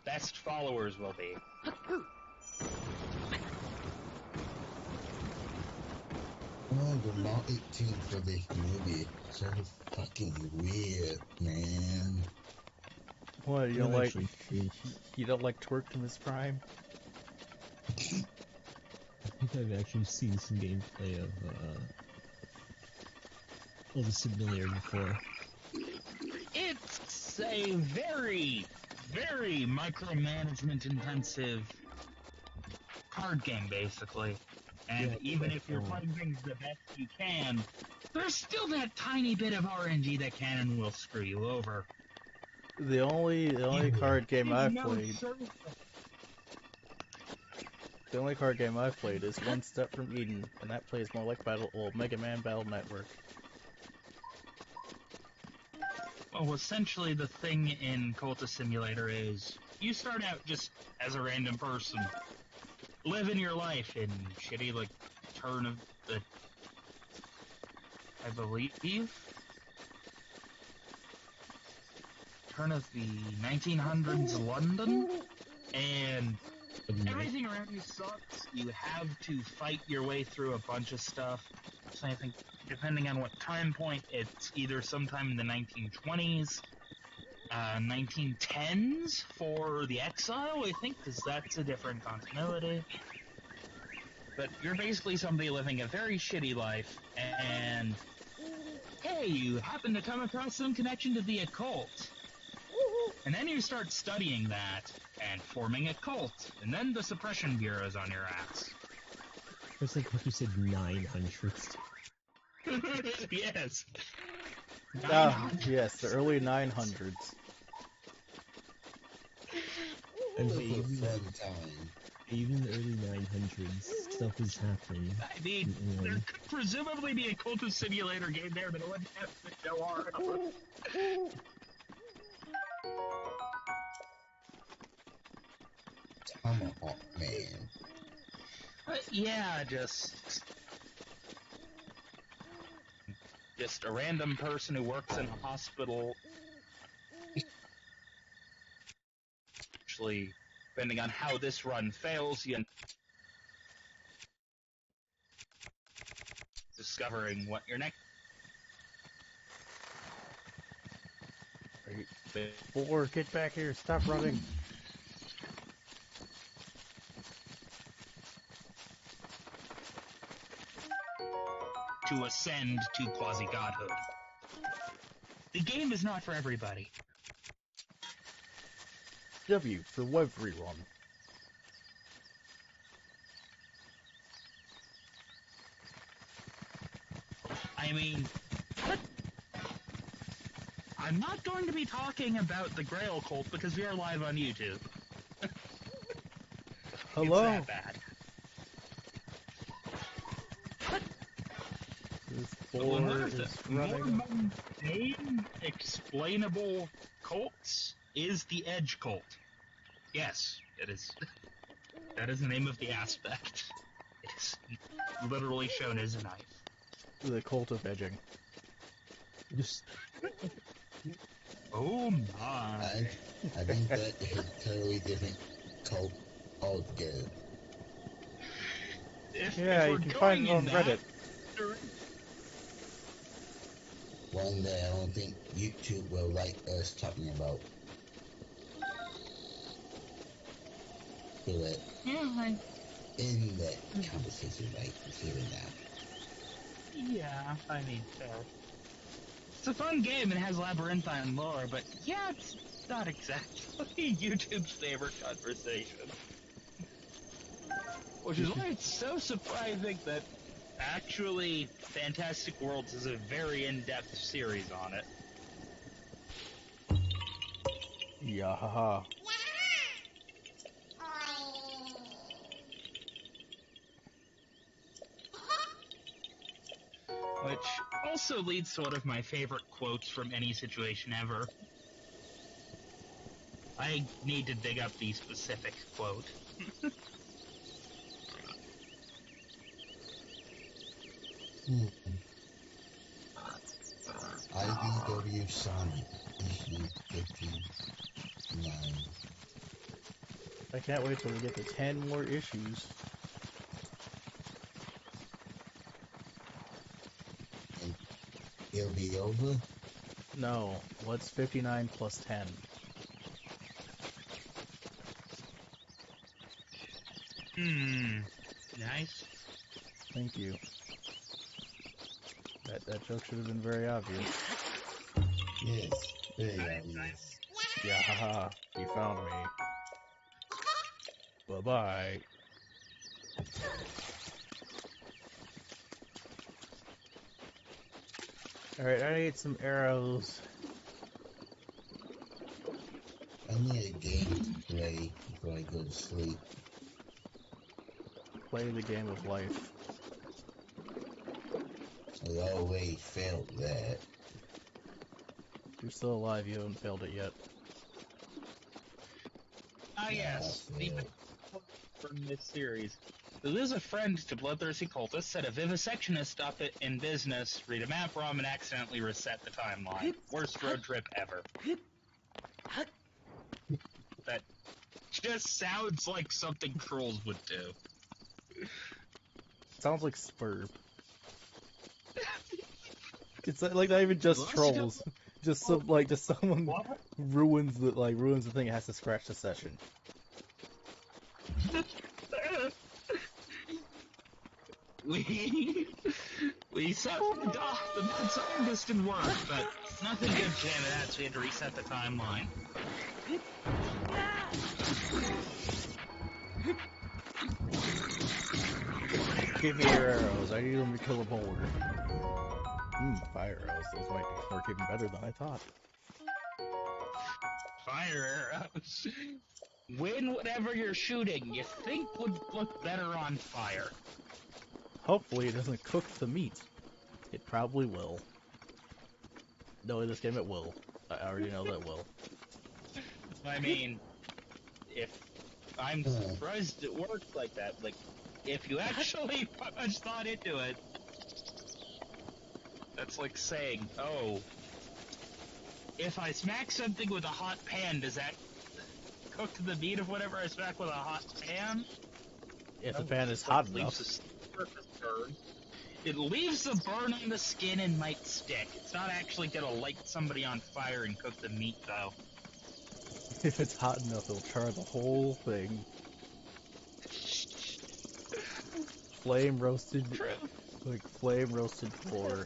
best followers will be. Oh, the law 18 for this movie. So fucking weird, man. What, you don't Yeah, like... actually true. You don't like Twerktimus Prime? I think I've actually seen some gameplay of the simulator before. It's a very, very micromanagement intensive card game, basically. And Yeah, even if you're playing things the best you can, there's still that tiny bit of RNG that can and will screw you over. The only card game I've played. The only card game I've played is One Step from Eden, and that plays more like Mega Man Battle Network. Well, essentially the thing in Cultist Simulator is you start out just as a random person, living your life in shitty, like, turn of the... I believe? Turn of the 1900s London, and everything around you sucks. You have to fight your way through a bunch of stuff. So I think, depending on what time point, it's either sometime in the 1920s, 1910s for the Exile, I think, because that's a different continuity. But you're basically somebody living a very shitty life, and hey, you happen to come across some connection to the occult. And then you start studying that, and forming a cult, and then the Suppression Bureau's on your ass. It's like how you said 900s. Yes. Yes, the early 900s. And Those were even, fun time. even in the early 900s, stuff was happening. I mean, there could presumably be a Cultist Simulator game there, but it wouldn't have the noir. Tomahawk Man. Yeah, just a random person who works in a hospital. Actually, depending on how this run fails, you discovering what your next. Boar, get back here! Stop running! To ascend to quasi-godhood. The game is not for everybody. W for everyone. I mean, I'm not going to be talking about the Grail cult because we are live on YouTube. Hello. It's that bad. This One boar of the is more running. mundane, explainable cults is the Edge cult. Yes, it is. That is the name of the aspect. It is literally shown as a knife. The cult of edging. Just Oh my! I think that is a totally different cult altogether. If Yeah, we're you can find it going on in that Reddit. One that I don't think YouTube will like us talking about. So that Yeah, in that conversation right here and now. yeah, I mean, fair. It's a fun game and has labyrinthine lore, but yeah, it's not exactly YouTube's favorite conversation. Which is why it's so surprising that actually Fantastic Worlds is a very in-depth series on it. Yeah, haha. Which also leads to one of my favorite quotes from any situation ever. I need to dig up the specific quote. IDW Sonic, issue 59. I can't wait till we get to 10 more issues. And it'll be over? No, what's 59 plus 10? Nice. Thank you. That joke should have been very obvious. Yes, very obvious. Yeah, haha. You found me. Bye-bye. Alright, I need some arrows. I need a game to play before I go to sleep. Play the game of life. I already failed that. You're still alive, you haven't failed it yet. Ah, yes. I The failed. from this series. Who is a friend to bloodthirsty cultists, said a vivisectionist up it in business, read a map ROM and accidentally reset the timeline. Worst road trip ever. That just sounds like something trolls would do. Sounds like Spurb. It's like not even just trolls. Just some just someone What? ruins the thing and has to scratch the session. We set the scientist didn't work, but nothing good came of that, so we had to reset the timeline. Give me your arrows. I need them to kill a boulder. Fire arrows. Those might work even better than I thought. Fire arrows. When whatever you're shooting, you think would look better on fire. Hopefully it doesn't cook the meat. It probably will. No, in this game it will. I already know that it will. I mean, if I'm surprised it worked like that. Like, if you actually put much thought into it, that's like saying, oh, if I smack something with a hot pan, does that cook the meat of whatever I smack with a hot pan? If the pan is hot enough. It leaves a burn on the skin and might stick. It's not actually gonna light somebody on fire and cook the meat, though. If it's hot enough, it'll char the whole thing. Flame roasted boar.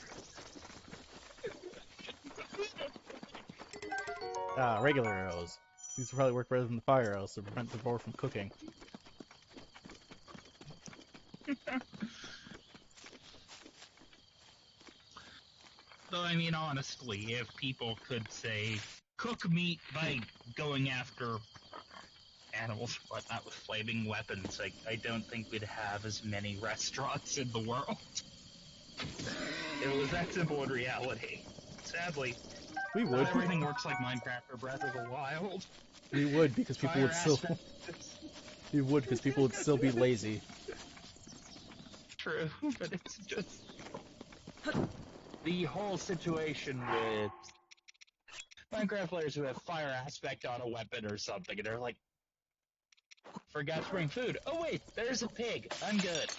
Regular arrows. These will probably work better than the fire arrows to prevent the boar from cooking. Though, I mean, honestly, if people could, say, cook meat by going after animals, whatnot, with flaming weapons, I don't think we'd have as many restaurants in the world. It was that simple in reality. Sadly, We would. not everything works like Minecraft or Breath of the Wild. We would, because people would still... We would, because people would still be lazy. True, but it's just... The whole situation with Minecraft players who have fire aspect on a weapon or something, and they're like, forgot to bring food. Oh wait, there's a pig. I'm good.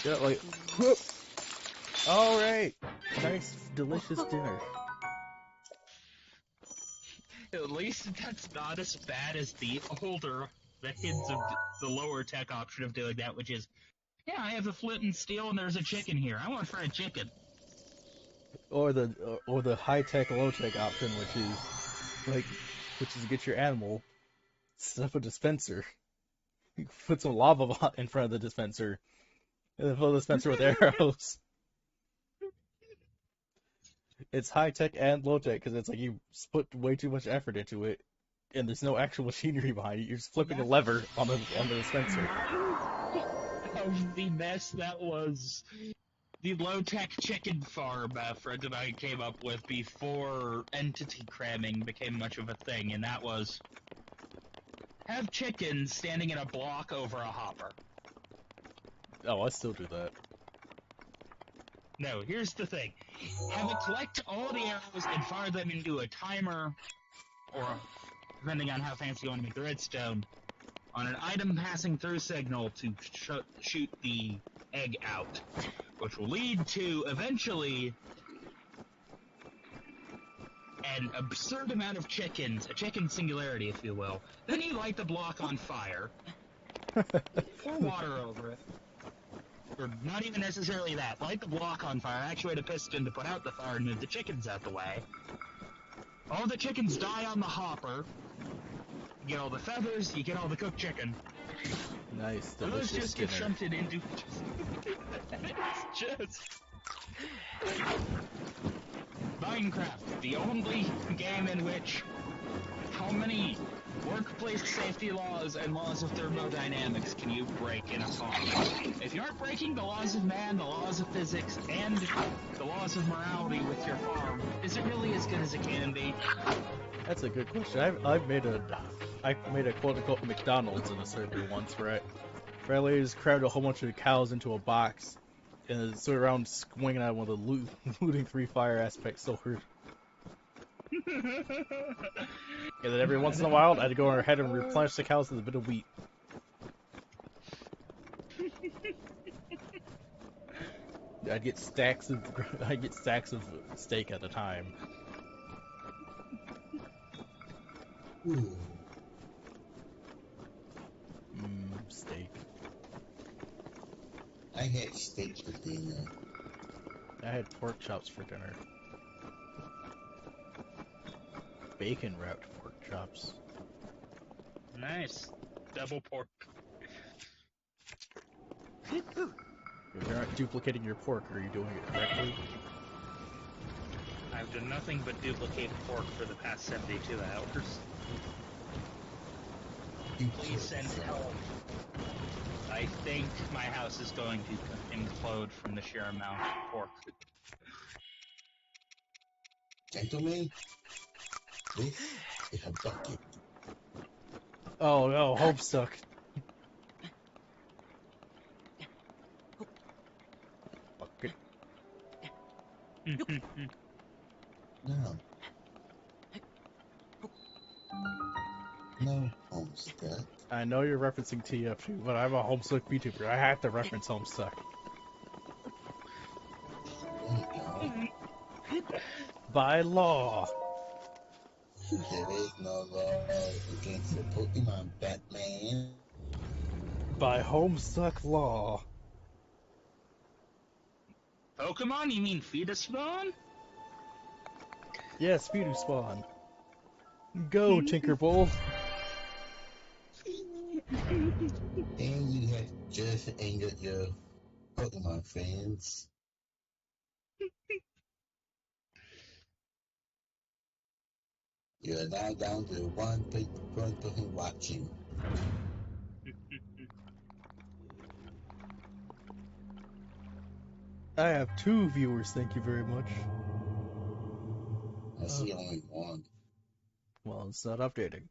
Yeah, like... Whoop! Alright! Nice, delicious dinner. At least that's not as bad as the hints of the lower tech option of doing that, which is, yeah, I have a flint and steel and there's a chicken here. I want fried chicken. Or the high-tech, low-tech option, which is get your animal, set up a dispenser, put some lava in front of the dispenser, and then fill the dispenser with arrows. It's high-tech and low-tech, because it's like you put way too much effort into it, and there's no actual machinery behind it. You're just flipping a lever on the dispenser. Of the mess that was the low-tech chicken farm friend and I came up with before entity cramming became much of a thing, and that was have chickens standing in a block over a hopper. Oh, I still do that. No, here's the thing. Have it collect all the arrows and fire them into a timer, or, depending on how fancy you want to make the redstone, on an item passing through signal to shoot the egg out, which will lead to, eventually, an absurd amount of chickens, a chicken singularity, if you will. Then you light the block on fire, pour water over it, or not even necessarily that. Light the block on fire, actuate a piston to put out the fire and move the chickens out the way. All the chickens die on the hopper. You get all the feathers, you get all the cooked chicken. Nice, Those delicious just get dinner. shunted into. It's just Minecraft, the only game in which how many workplace safety laws and laws of thermodynamics can you break in a farm? If you aren't breaking the laws of man, the laws of physics, and the laws of morality with your farm, is it really as good as it can be? That's a good question. I made a quote unquote McDonald's in a server once where I just crammed a whole bunch of cows into a box and stood around swinging at one of the looting 3 fire aspect sword. And then every once in a while, I'd go ahead and replenish the cows with a bit of wheat. I'd get stacks of steak at a time. Ooh, Steak. I had steak for dinner. I had pork chops for dinner. Bacon wrapped pork chops. Nice. Double pork. You're not duplicating your pork, are you doing it correctly? I've done nothing but duplicate pork for the past 72 hours. Please send help. I think my house is going to implode from the sheer amount of pork. Gentlemen, this is a bucket. Oh no, Homestuck. Bucket. No. No, Homestead. I know you're referencing TF2, but I'm a Homestuck VTuber. I have to reference Homestuck. There you go. By law. There is no law against the Pokemon, Batman. By Homestuck law. Pokemon? You mean fetus spawn? Yes, Speedo spawn. Go, Tinkerbull. And you have just angered your Pokemon friends. You're now down to one person watching. I have 2 viewers, thank you very much. I see only one. Well, it's not updating.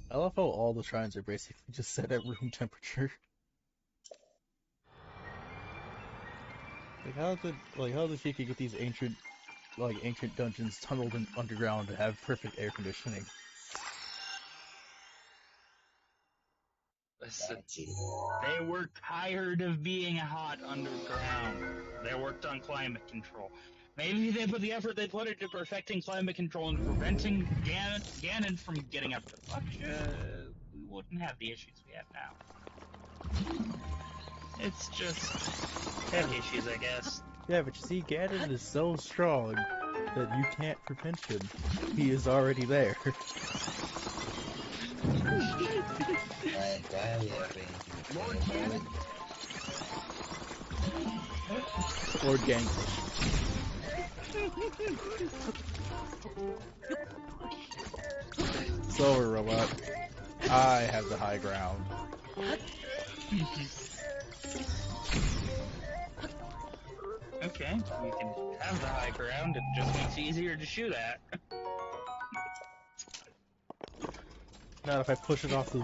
I love how all the shrines are basically just set at room temperature. How did Shiki get these ancient dungeons tunneled in underground to have perfect air conditioning? Listen, Gotcha. they were tired of being hot underground. They worked on climate control. Maybe if they put the effort they put into perfecting climate control and preventing Ganon from getting up to fuck shit, we wouldn't have the issues we have now. It's just tech issues, I guess. Yeah, but you see, Ganon is so strong that you can't prevent him. He is already there. Lord Ganon? Lord Ganglish. Slower, robot. I have the high ground. Okay, you can have the high ground, it just makes it easier to shoot at. Not if I push it off the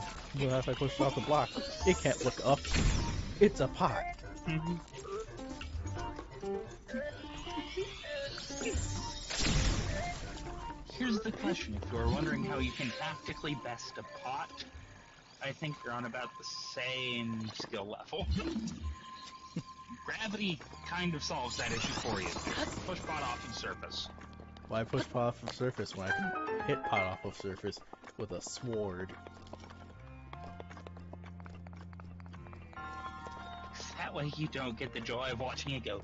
block. It can't look up. It's a pot. Here's the question, if you're wondering how you can tactically best a pot, I think you're on about the same skill level. Gravity kind of solves that issue for you. Just push pot off the surface. Why push pot off of surface when I can hit pot off of surface with a sword? That way you don't get the joy of watching it go.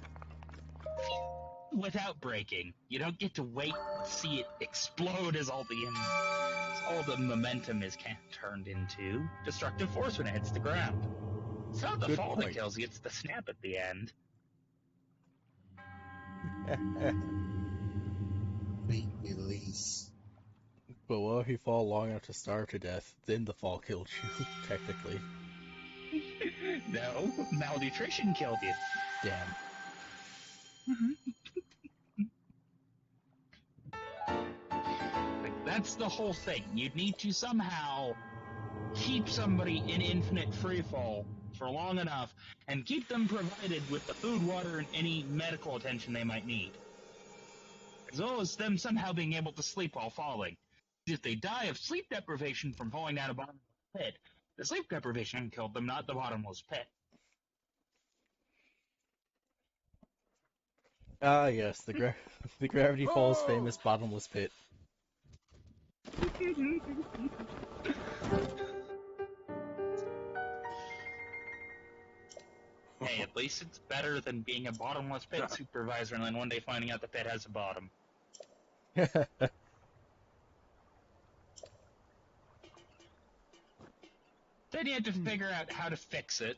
without breaking. You don't get to wait and see it explode as all the momentum is turned into destructive force when it hits the ground. It's not the Good fall that point. kills you, it's the snap at the end. Quick release. But what if you fall long enough to starve to death? Then the fall killed you, technically. No, malnutrition killed you. Damn. Like, that's the whole thing. You'd need to somehow keep somebody in infinite freefall for long enough and keep them provided with the food, water, and any medical attention they might need. As well as them somehow being able to sleep while falling. If they die of sleep deprivation from falling down a bottomless pit, the sleep deprivation killed them, not the bottomless pit. Ah, yes, the Gravity Falls famous bottomless pit. Hey, at least it's better than being a bottomless pit supervisor and then one day finding out the pit has a bottom. Then you have to figure out how to fix it.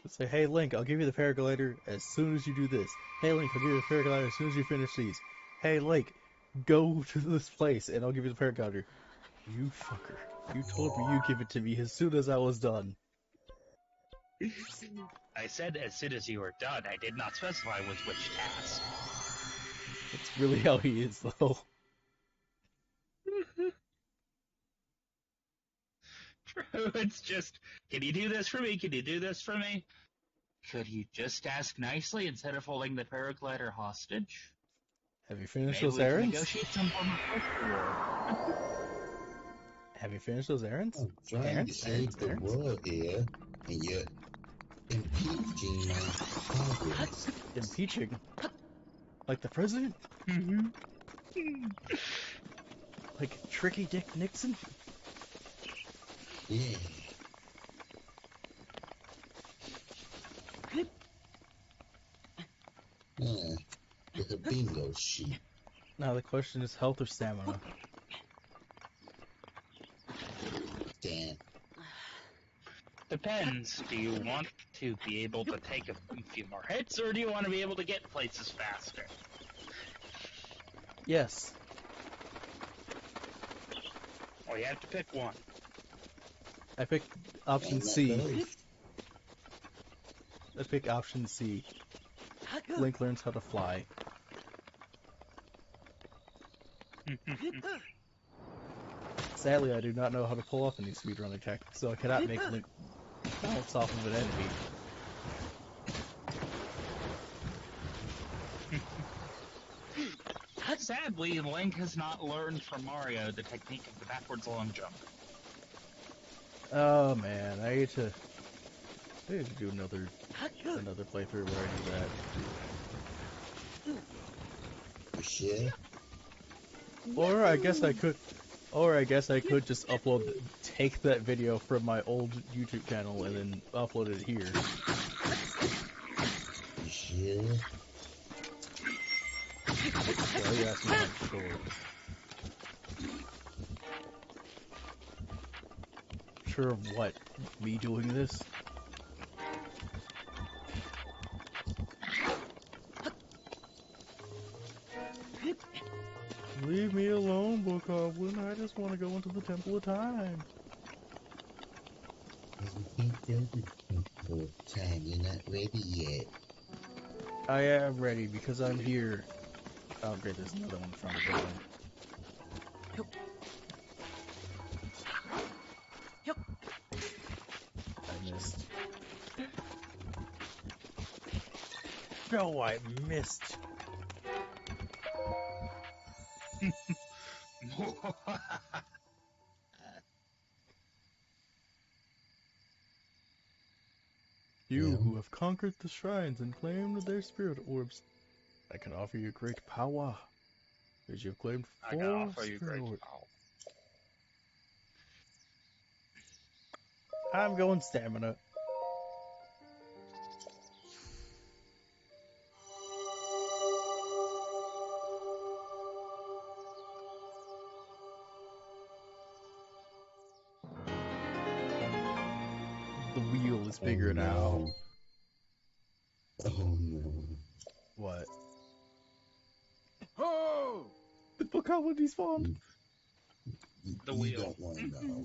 Say, hey Link, I'll give you the paraglider as soon as you do this. Hey Link, I'll give you the paraglider as soon as you finish these. Hey Link, go to this place and I'll give you the paraglider. You fucker. You told me you'd give it to me as soon as I was done. I said as soon as you were done. I did not specify with which task. That's really how he is, though. True, it's just, can you do this for me? Can you do this for me? Could you just ask nicely instead of holding the paraglider hostage? Have you finished Maybe those we can errands? negotiate some form of reward. Have you finished those errands? I'm trying to save the world here, and you're impeaching my progress. Impeaching? Like the president? Mm-hmm. Like Tricky Dick Nixon? Yeah. Yeah, with a bingo sheet. Now the question is health or stamina. Damn. Depends. Do you want to be able to take a few more hits, or do you want to be able to get places faster? Yes. Well, you have to pick one. I picked option C. I pick option C. Link learns how to fly. Sadly, I do not know how to pull off any speedrunning tactics, so I cannot make Link bounce off of an enemy. Sadly, Link has not learned from Mario the technique of the backwards long jump. Oh man, I need to do another playthrough where I do that. You sure? Or I guess I could just take that video from my old YouTube channel and then upload it here. You sure? Why are you asking me I'm sure? Sure of what? Me doing this? Leave me alone, Bokoblin. I just want to go into the Temple of Time. You can't go to the Temple of Time. You're not ready yet. I am ready because I'm here. Oh great, there's another one in front of the building. I missed. No, I missed. You Yeah. who have conquered the shrines and claimed their spirit orbs, I can offer you great power, as you have claimed I can 4 offer you spirit great orbs. power. I'm going stamina. The wheel is bigger Oh, now. no. Oh no. What? Ho! The bokoblin despawned. The You wheel. don't want to know.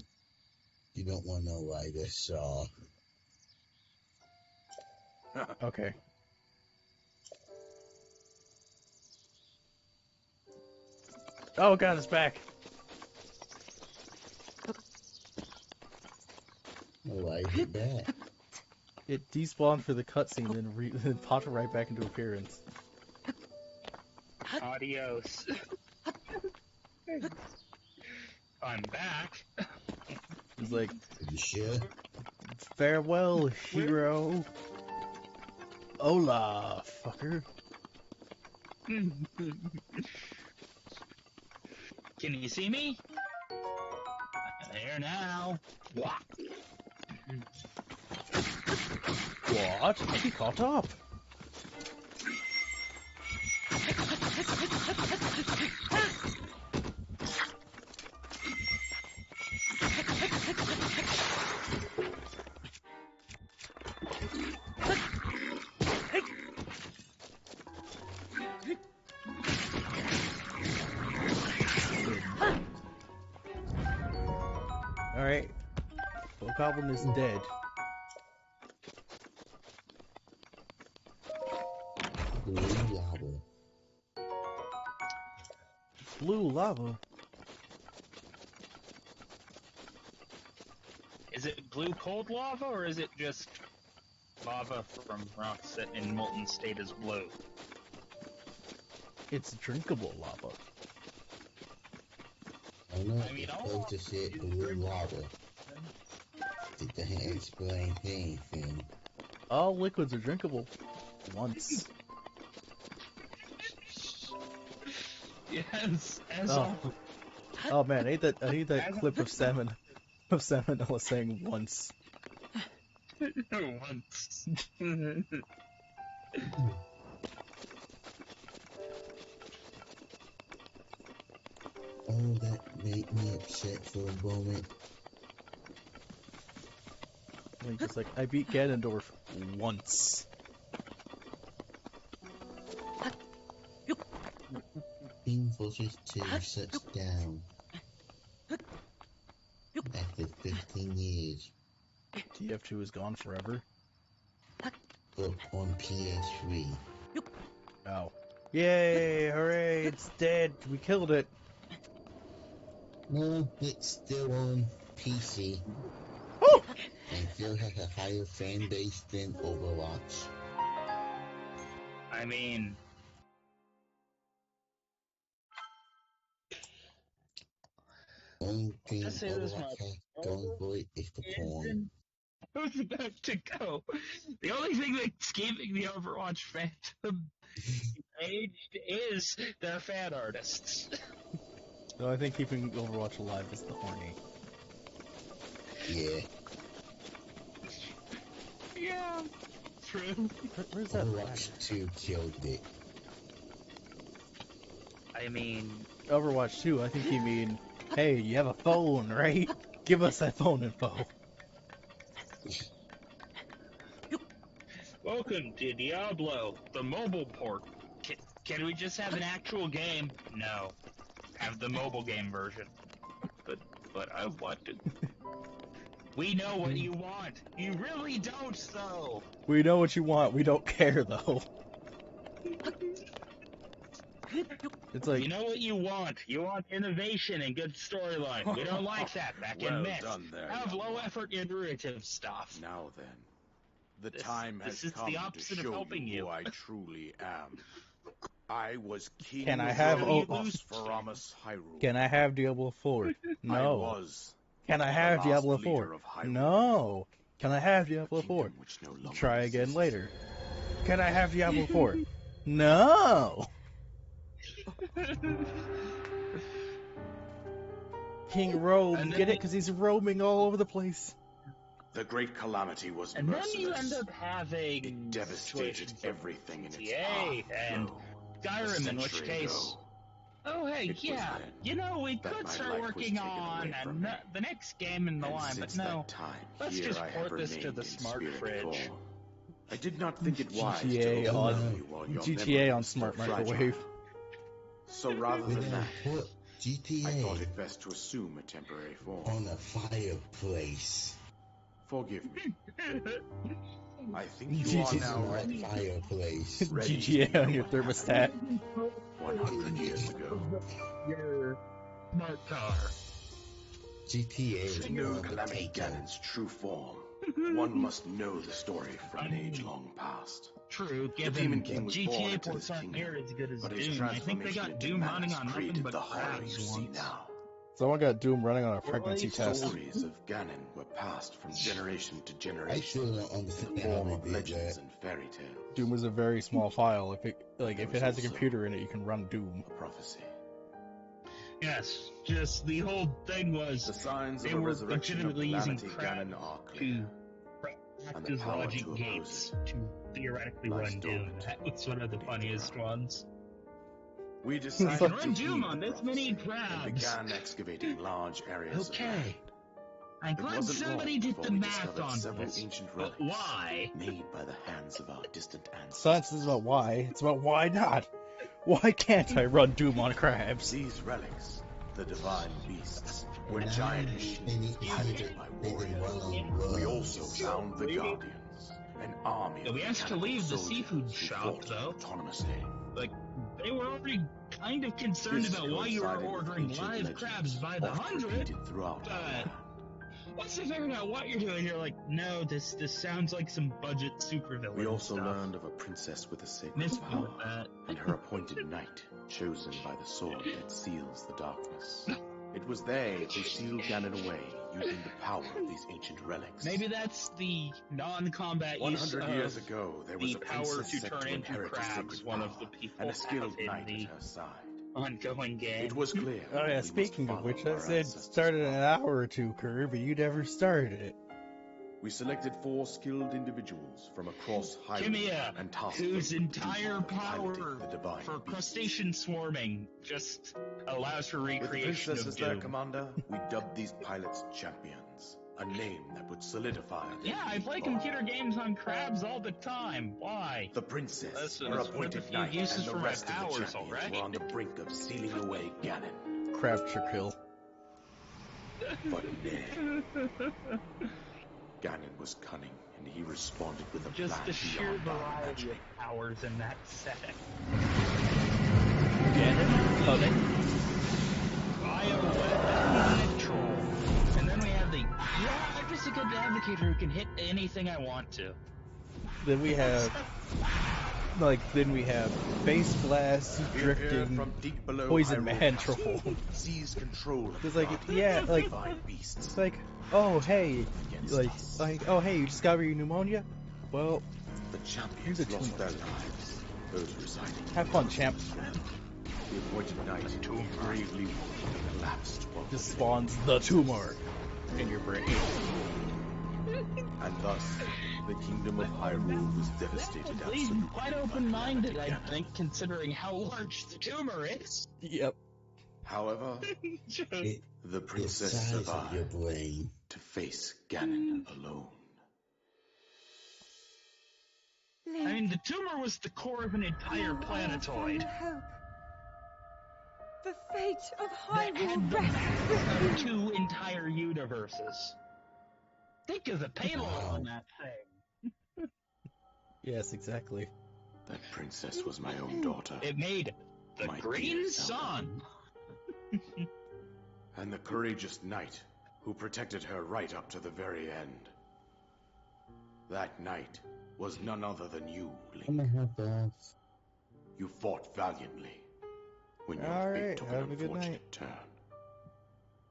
You don't want to know what I just saw. Okay. Oh god, it's back. Why is it back? It despawned for the cutscene and then popped right back into appearance. Adios. I'm back. It's like, Are you sure? farewell, hero. Hola, fucker. Can you see me? There now. What? He caught up. Alright. Bokoblin is dead. Blue lava. Blue lava. Is it blue cold lava, or is it just lava from rocks that in molten state is blue? It's drinkable lava. I know I mean, it's all supposed to say blue lava. It doesn't explain anything. All liquids are drinkable. Once. Yes, as Oh. Oh man, I need that clip of Salmon Salmonella saying once. once. Oh, that made me upset for a moment. Like, just like, I beat Ganondorf once. Team Fortress 2 shuts down. After 15 years. TF2 is gone forever. But on PS3. Oh. Yay! Hooray! It's dead! We killed it! No, it's still on PC. Oh! And still has a higher fan base than Overwatch. I mean, Only thing Just say this Overwatch much. has going for it is the porn. I was about to go. The only thing that's keeping the Overwatch fandom aged is their fan artists. No, I think keeping Overwatch alive is the horny. Yeah. Yeah, true. Where's that Overwatch 2 killed it. I mean, Overwatch 2, I think you mean, hey, you have a phone, right? Give us that phone info. welcome to Diablo, the mobile port. Can we just have an actual game? No. Have the mobile game version. But I want to. We know what you want. You really don't, though. We know what you want, we don't care, though. It's like, You know what you want. You want innovation and good storyline. We don't like that back in Well Myth. done there, Have young low one. effort iterative stuff. Now then, the This- time this has is the come to opposite of show helping you you. who I truly am. I was king Can I have Zoro o- of Sparamus Hyrule. can I have Diablo 4? I No. was Can I the have last Diablo leader 4? of Hyrule. No. Can I have A Diablo 4? kingdom which no longer Try again exists. later. Can I have Diablo 4? No. King Rome, And then get it? you- Because he's roaming all over the place. The great calamity was And then merciless. you end up having It devastated situations like everything in its GTA path. and Lo, a Skyrim, in which century case ago, Oh, hey, It was yeah. then You know, we that could my start life was working taken on away from me. the next game in the And line, but since no. that time, Let's here just I port have this to remained the in smart spirit fridge. form. I did not think it wise GTA to on overwhelm you while your GTA memory on was still smart fragile. microwave. So rather We're than gonna that, put I thought GTA it best to assume a temporary form. on a fireplace. Forgive me. I think you are GTA now Not ready. fireplace. Ready to GTA on know your what happened thermostat. 100 years ago. Your smart car. GTA To know on the Calamity title. Ganon's true form, one must know the story from an age long past. True, The given Demon King was born GTA into ports this aren't kingdom, near as good as but his Doom. I think they transformation got into Doom running madness on nothing created but the horror you crabs see once. now. Someone got Doom running on a pregnancy Right. test. Stories of Ganon were passed from generation to I generation still don't in the understand how form they of did legends that. and fairy tales. Doom is a very small file. If There it was has a also computer in it, you can run Doom. a prophecy. Yes, just the whole thing was The signs they of a were resurrection of legitimately using Calamity crabs Ganon are to clear. act and the as power logic to oppose gates it to theoretically lies run Doom. dormant That was one of the beneath the funniest ground. ones. We You decided can to run Doom heed on the this many prophecy and crabs. began excavating large areas of land. Okay. I'm It glad wasn't somebody long did before the we math discovered on several this. ancient But relics why? made by the hands of our distant ancestors. Science is about why. It's about why not. Why can't I run Doom on crabs? These relics, the divine beasts, were And giant they machines need piloted by they can run warriors. on We runs. also found the Guardians, an army Yeah, of we asked to mechanical leave the soldiers seafood who shop, fought though. autonomously. Like, they were already kind of concerned This about why you were coincided with ordering ancient live legends, crabs by the oft 100. repeated throughout our but- land. Once they figured out what you're doing, you're like, no, this sounds like some budget supervillain We also stuff. learned of a princess with a sacred Missed me power, with that. and her appointed knight, chosen by the sword that seals the darkness. It was they who sealed Ganon away, using the power of these ancient relics. Maybe that's the non-combat use 100 of years ago, there was the a power princess to set turn to into inherit a crabs, sacred one power, of the people and a skilled in knight the at her side. ongoing game. It was clear. Oh yeah, we must speaking of follow which, I our said ancestors' started an path. hour or two, Kerr, but you never started it. We selected 4 skilled individuals from across Hyrule Kimia, and tasked them whose with the entire duty of piloting power the divine for beasts. crustacean swarming just allows for With the recreation princess of as their Doom. commander, we dubbed these pilots champions, a name that would solidify their Yeah, I unique play bond. computer games on crabs all the time. Why? The princess, Listen, her it's one of the appointed few knight, uses and the for my rest of the powers, champions alright? were on the brink of sealing away Ganon. Crab kill. But nay. Ganon was cunning, and he responded with a Just plan the sheer beyond our variety imagining. of powers in that setting. Ganon, cunning. Bioweapon troll. And then we have the, yeah, I'm just a good navigator who can hit anything I want to. Then we have face blast, He appeared drifting, from deep below poison Hyrule man Castle, troll. seized control of It's the like, guardians yeah, of the like, divine beasts. it's like, oh hey, Against us. oh hey, you discover your pneumonia? Well, The here's champions a lost tumor. their lives. Those residing Have fun, champ. The appointed knight, too bravely collapsed while Just spawns the tumor in your brain. and thus the kingdom of Hyrule was devastated absolutely. Quite by open-minded, Calamity I Ganon. think, considering how large the tumor is. Yep. However, It, the the princess size of survived your brain. to face Ganon alone. Link, I mean, the tumor was the core of an entire you are our planetoid final hope. The fate of that had Hyrule the rests mass with of you. 2 entire universes. Think of the payload Wow. on that thing. Yes, exactly. That princess was my own daughter, It made the My Green dear Zelda. Sun. and the courageous knight who protected her right up to the very end. That knight was none other than you, I'm Link. gonna have thoughts. You fought valiantly when your All fate right, took have an a good unfortunate night. turn.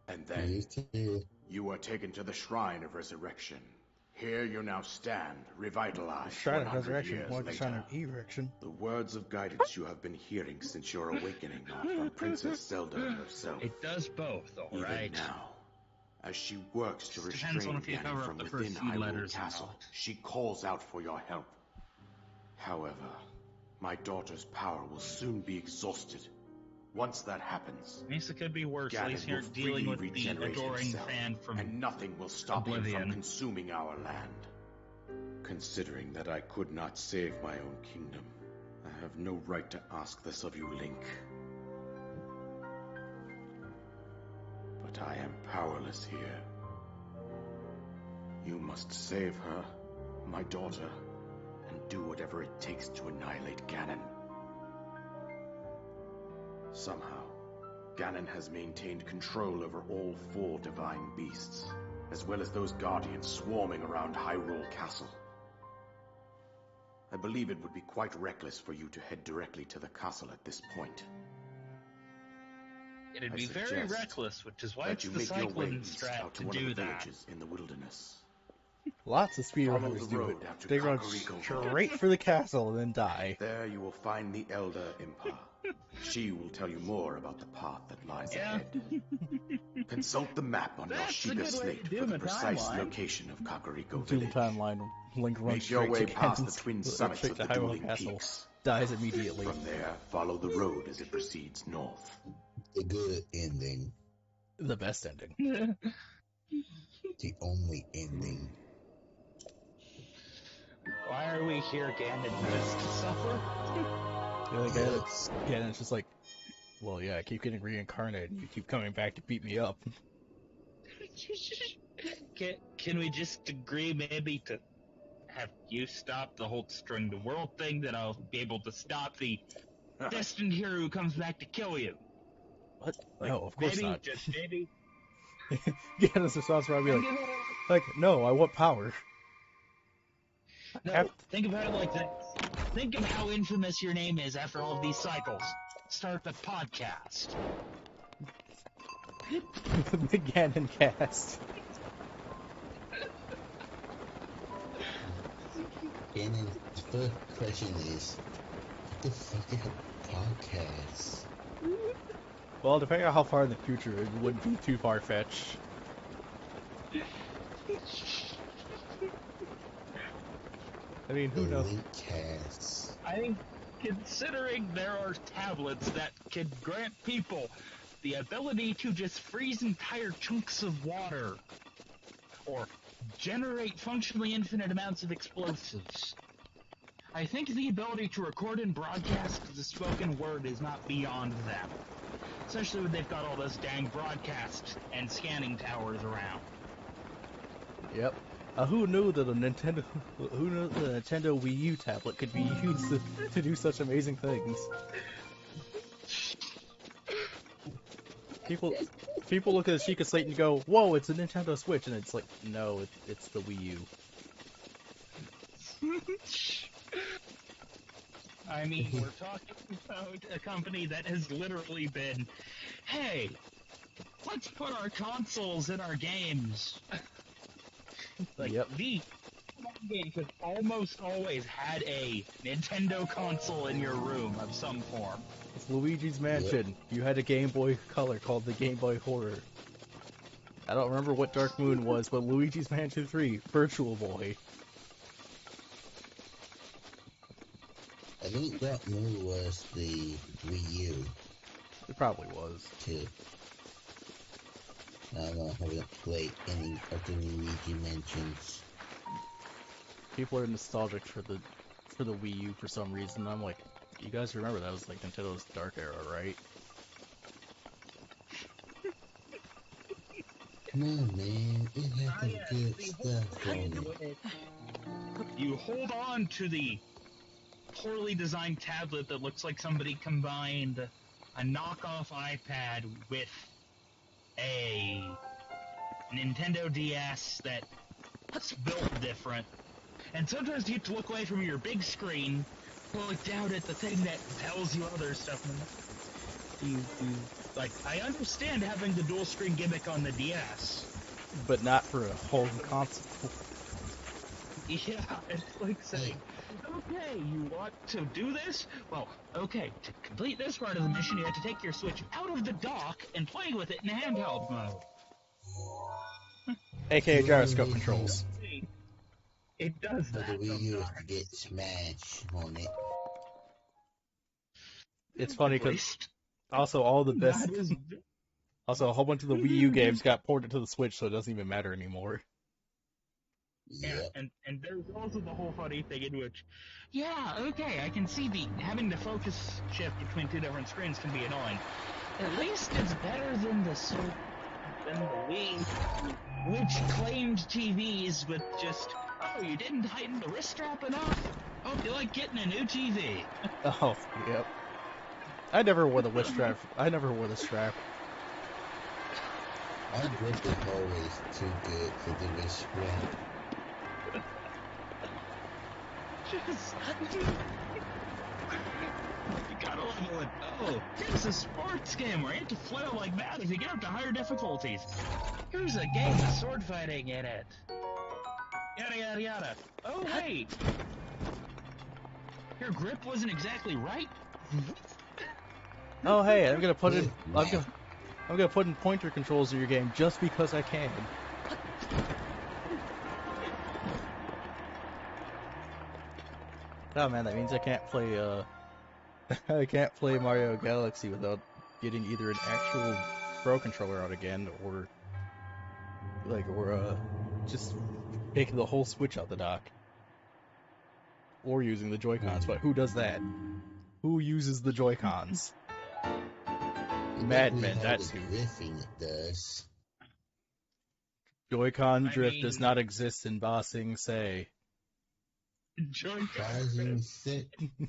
And then You too. you were taken to the Shrine of Resurrection. Here you now stand, revitalized Shrine of 100 Resurrection, years more like Shrine later. of Erection. The words of guidance you have been hearing since your awakening are from Princess Zelda herself. It does both, Even alright? now, as she works to Depends restrain on if you Ganon cover up from the within first few Hyrule letters or Castle, not. she calls out for your help. However, my daughter's power will soon be exhausted. Once that happens, At least it could be worse. At Ganon least will you're dealing freely with the regenerate adoring himself, fan from and nothing will stop him Oblivion. from consuming our land. Considering that I could not save my own kingdom, I have no right to ask this of you, Link. But I am powerless here. You must save her, my daughter, and do whatever it takes to annihilate Ganon. Somehow, Ganon has maintained control over all 4 divine beasts, as well as those guardians swarming around Hyrule Castle. I believe it would be quite reckless for you to head directly to the castle at this point. It'd I be very suggest reckless, which is why that it's you the make your way cycling east strat out to to one of do the that. villages in the wilderness. Lots of Follow speedrunners the do it. road out to They run Kakariko. straight for the castle and then die. There you will find the Elder Impa. She will tell you more about the path that lies Yeah. ahead. Consult the map on your That's a Sheikah good way slate to for doom the a precise timeline. location of Kakariko Doom Village. timeline. Link runs Make your straight way to past the Ganon's, twin summits straight of to the Hyrule dueling Castle. peaks. Dies immediately. From there, follow the road as it proceeds north. The good ending. The best ending. The only ending. Why are we here, Ganon? Just to suffer? The other guy that's Ganon's just like, well, yeah, I keep getting reincarnated and you keep coming back to beat me up. Can we just agree maybe to have you stop the whole destroying the world thing, then I'll be able to stop the destined hero who comes back to kill you? What? Like, No, of course maybe, not. just maybe. Ganon's response would be like, no, I want power. No, think about it like this. Think of how infamous your name is after all of these cycles. Start the podcast. The Ganon cast. Ganon's first question is, what the fuck is a podcast? Well, depending on how far in the future, it wouldn't be too far-fetched. I mean, who knows? Cast. I think, considering there are tablets that can grant people the ability to just freeze entire chunks of water, or generate functionally infinite amounts of explosives, I think the ability to record and broadcast the spoken word is not beyond them. Especially when they've got all those dang broadcast and scanning towers around. Yep. Who knew that a Nintendo, who knew that a Nintendo Wii U tablet could be used to do such amazing things? People look at the Sheikah Slate and go, "Whoa, it's a Nintendo Switch," and it's like, no, it's the Wii U. I mean, we're talking about a company that has literally been, hey, let's put our consoles in our games. Like, Yep. the games have almost always had a Nintendo console in your room of some form. It's Luigi's Mansion. You had a Game Boy Color called the Game Boy Horror. I don't remember what Dark Moon was, but Luigi's Mansion 3, Virtual Boy. I think Dark Moon was the Wii U It probably was. too. I don't know, I haven't played any of the Luigi Mansions. People are nostalgic for the Wii U for some reason. I'm like, you guys remember that was like Nintendo's dark era, right? Come on, man, it had some good stuff on it. You hold on to the poorly designed tablet that looks like somebody combined a knockoff iPad with a Nintendo DS that's built different. And sometimes you have to look away from your big screen to look down at the thing that tells you other stuff. Like, I understand having the dual screen gimmick on the DS. But not for a whole console. Yeah, it's like saying, okay, you want to do this? Well, okay, to complete this part of the mission, you have to take your Switch out of the dock and play with it in handheld mode. AKA gyroscope controls. It does For that. the Wii U sometimes. to get Smash on it. It's funny At because least. Also, all the best. That is Also, a whole bunch of the Wii U games got ported to the Switch, so it doesn't even matter anymore. yeah, Yep. and there's also the whole funny thing in which, yeah, okay, I can see the having the focus shift between two different screens can be annoying. At least it's better than the Wii, which claimed TVs with just, oh, you didn't tighten the wrist strap enough? Hope you like getting a new TV. Oh, yep. I never wore the wrist strap. I never wore the strap. My grip is always too good for the wrist strap. Just, you gotta level it. Oh, here's a sports game where you have to flail like that if you get up to higher difficulties. Here's a game with sword fighting in it. Yada yada yada. Oh wait, your grip wasn't exactly right. Oh, hey, I'm gonna put in. Good I'm gonna put in pointer controls in your game just because I can. Oh man, that means I can't play. I can't play Mario Galaxy without getting either an actual Pro controller out again, or just taking the whole Switch out the dock, or using the Joy-Cons. But who does that? Who uses the Joy-Cons? Madmen, that's who. Griffin does. Joy-Con I drift does mean- not exist in Bossing Say.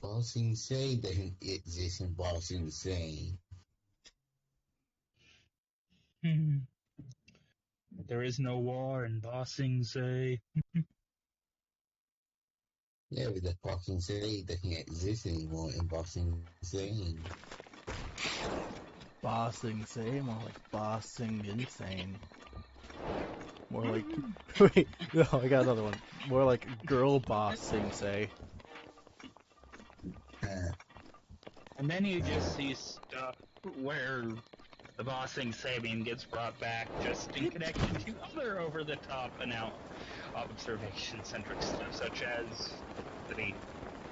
Bossing Say doesn't exist in Bossing Say. There is no war in Bossing Say. Yeah, but the Bossing Say doesn't exist anymore in Bossing Say. Bossing Say, more like Bossing Insane. More like, wait, no, I got another one. More like Girl Bossing Say. And then you just see stuff where the Bossing Sabian gets brought back just in connection to other over-the-top observation-centric stuff, such as the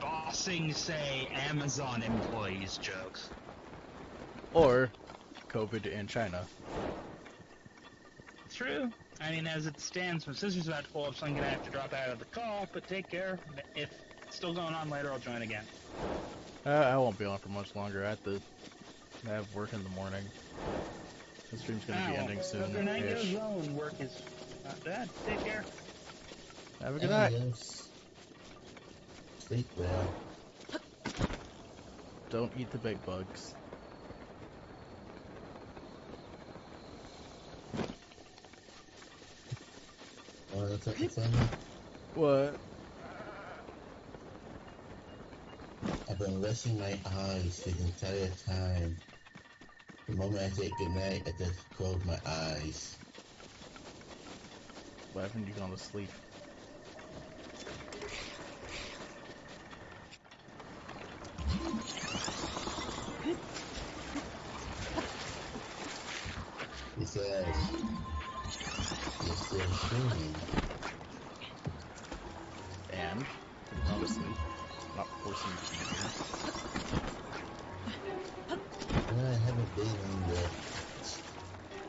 Bossing Say Amazon employees jokes. Or COVID in China. True. I mean, as it stands, my sister's about to pull up, so I'm gonna have to drop out of the call, but take care. If it's still going on later, I'll join again. I won't be on for much longer. I have work in the morning. The stream's gonna be ending After night goes soon-ish. on, work is not bad. Take care. Have a good night. Yes. Sleep well. Don't eat the big bugs. That's something funny. What? I've been resting my eyes the entire time. The moment I say goodnight, I just close my eyes. What happened? You gone to sleep? Because you're still streaming. And you gone to sleep? Not forcing you to be here. Well, I haven't been on the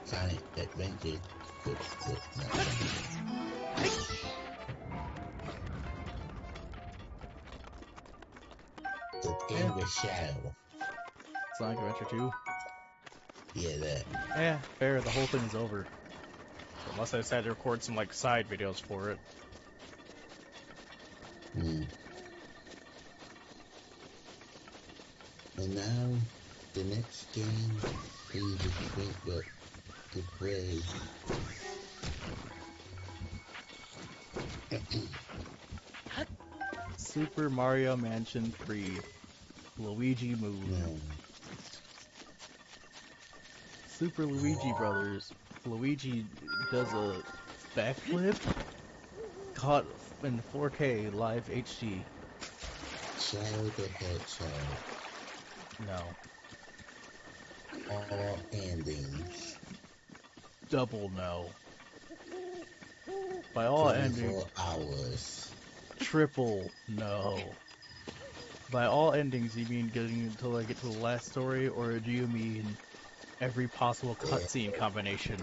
Sonic Adventure trip. The game with Shadow. Sonic Adventure 2? Yeah, that. Yeah, fair. The whole thing's over. Unless I decided to record some like side videos for it. Hmm. And now, the next game we think what to play. Super Mario Mansion 3. Luigi Move. No. Super Luigi Brothers. Luigi does a backflip caught in 4K live HD. Shadow the Hedgehog. No. All endings. Double no. By all endings, 24 hours. triple no. By all endings, you mean getting until I get to the last story, or do you mean every possible cutscene combination?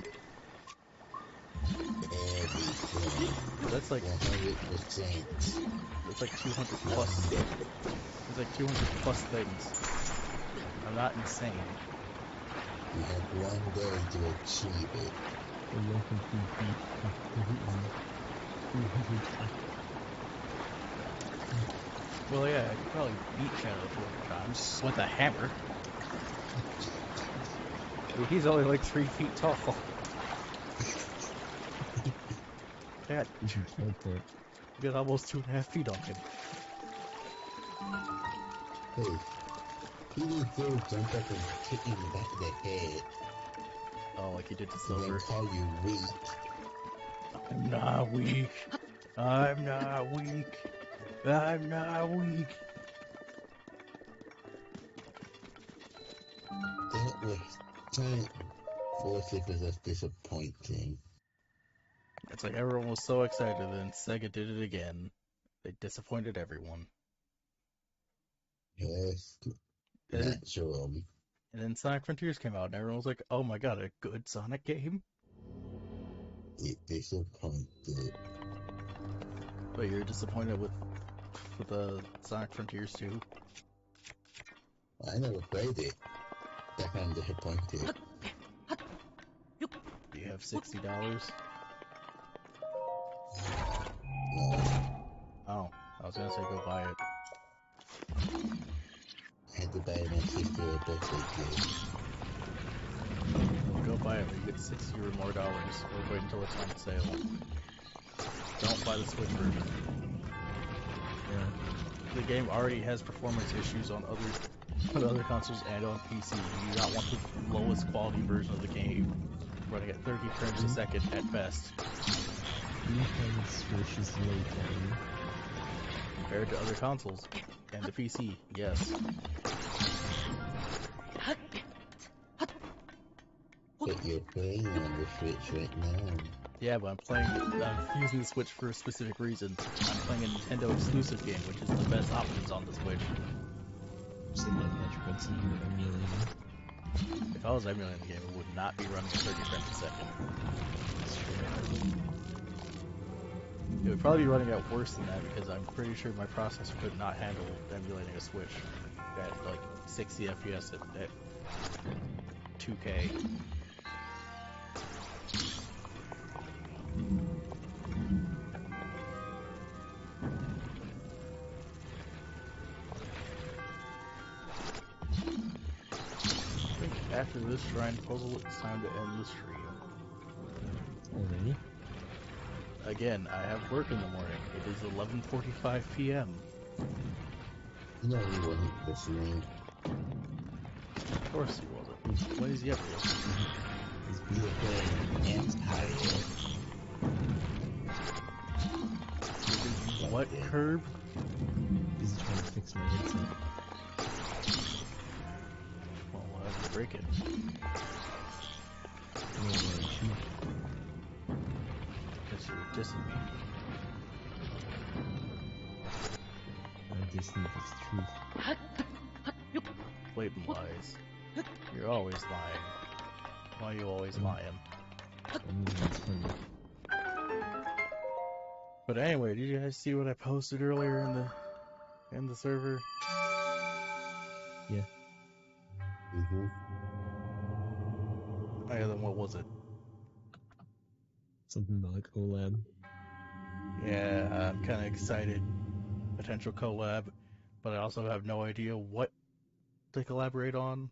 Everything. That's like 100%. that's like 200 One plus. day. There's like 200 plus things. I'm not insane. You have one day to achieve it. So you'll complete completely 200 Well, yeah, I could probably beat Shadow 4 times with a hammer. He's only like 3 feet tall. Yeah, You can teleport. you got almost 2.5 feet on him. Hey, he didn't still jump up and kick you in the back of the head Oh, like he did to and then Silver. call you weak. I'm not weak. I'm not weak. I'm not weak. That was kind of forces was disappointing. It's like everyone was so excited, and Sega did it again. They disappointed everyone. Yes, And then, natural. and then Sonic Frontiers came out, and everyone was like, "Oh my god, a good Sonic game!" It disappointed. But you're disappointed with Sonic Frontiers 2. I never played it. That kind of disappointed. Do you have $60? No, Oh, I was gonna say go buy it. I had to buy my sister a birthday gift. Well, go buy it, but you get $60 or more, or wait until it's on sale. Don't buy the Switch version. Yeah. The game already has performance issues on other consoles and on PC. You do not want the lowest quality version of the game running at 30 frames a second at best. Nintendo Switch is low quality. Compared to other consoles and the PC, yes. But you're playing on the Switch right now. Yeah, but I'm using the Switch for a specific reason. I'm playing a Nintendo exclusive game, which is the best options on the Switch. So my attributes you were emulating. If I was emulating the game, it would not be running at 30 frames a second. That's true. It would probably be running at worse than that because I'm pretty sure my processor could not handle emulating a Switch at like 60 FPS at 2K. I think after this shrine puzzle, it's time to end the stream. Already? Again, I have work in the morning. It is 11:45 p.m. You know he wasn't listening. Of course he wasn't. When is he ever listening? He's beautiful and tired. What curb? He's trying to fix my headset. Well, why would you break it? No, no, Because you're dissing me. I just think it's truth. Blatant lies. You're always lying. Why are you always lying? I mean, it's funny. But anyway, did you guys see what I posted earlier in the server? Yeah. Mm-hmm. Oh yeah, then what was it? Something about like OLAB. Yeah, I'm kind of excited. Potential collab, but I also have no idea what to collaborate on.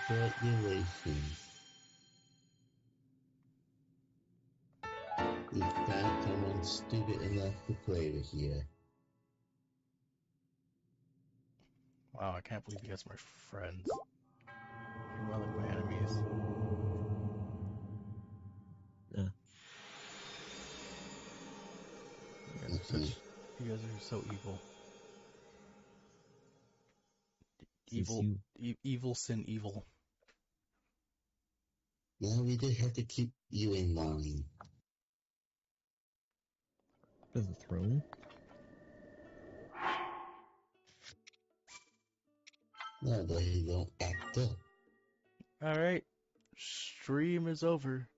Congratulations. You found someone stupid enough to play with you. Wow, I can't believe you guys are my friends. You're more like my enemies. You guys are so evil. Evil, sin, evil. Well, we did have to keep you in line. For the throne? No, they don't act up. Alright. Stream is over.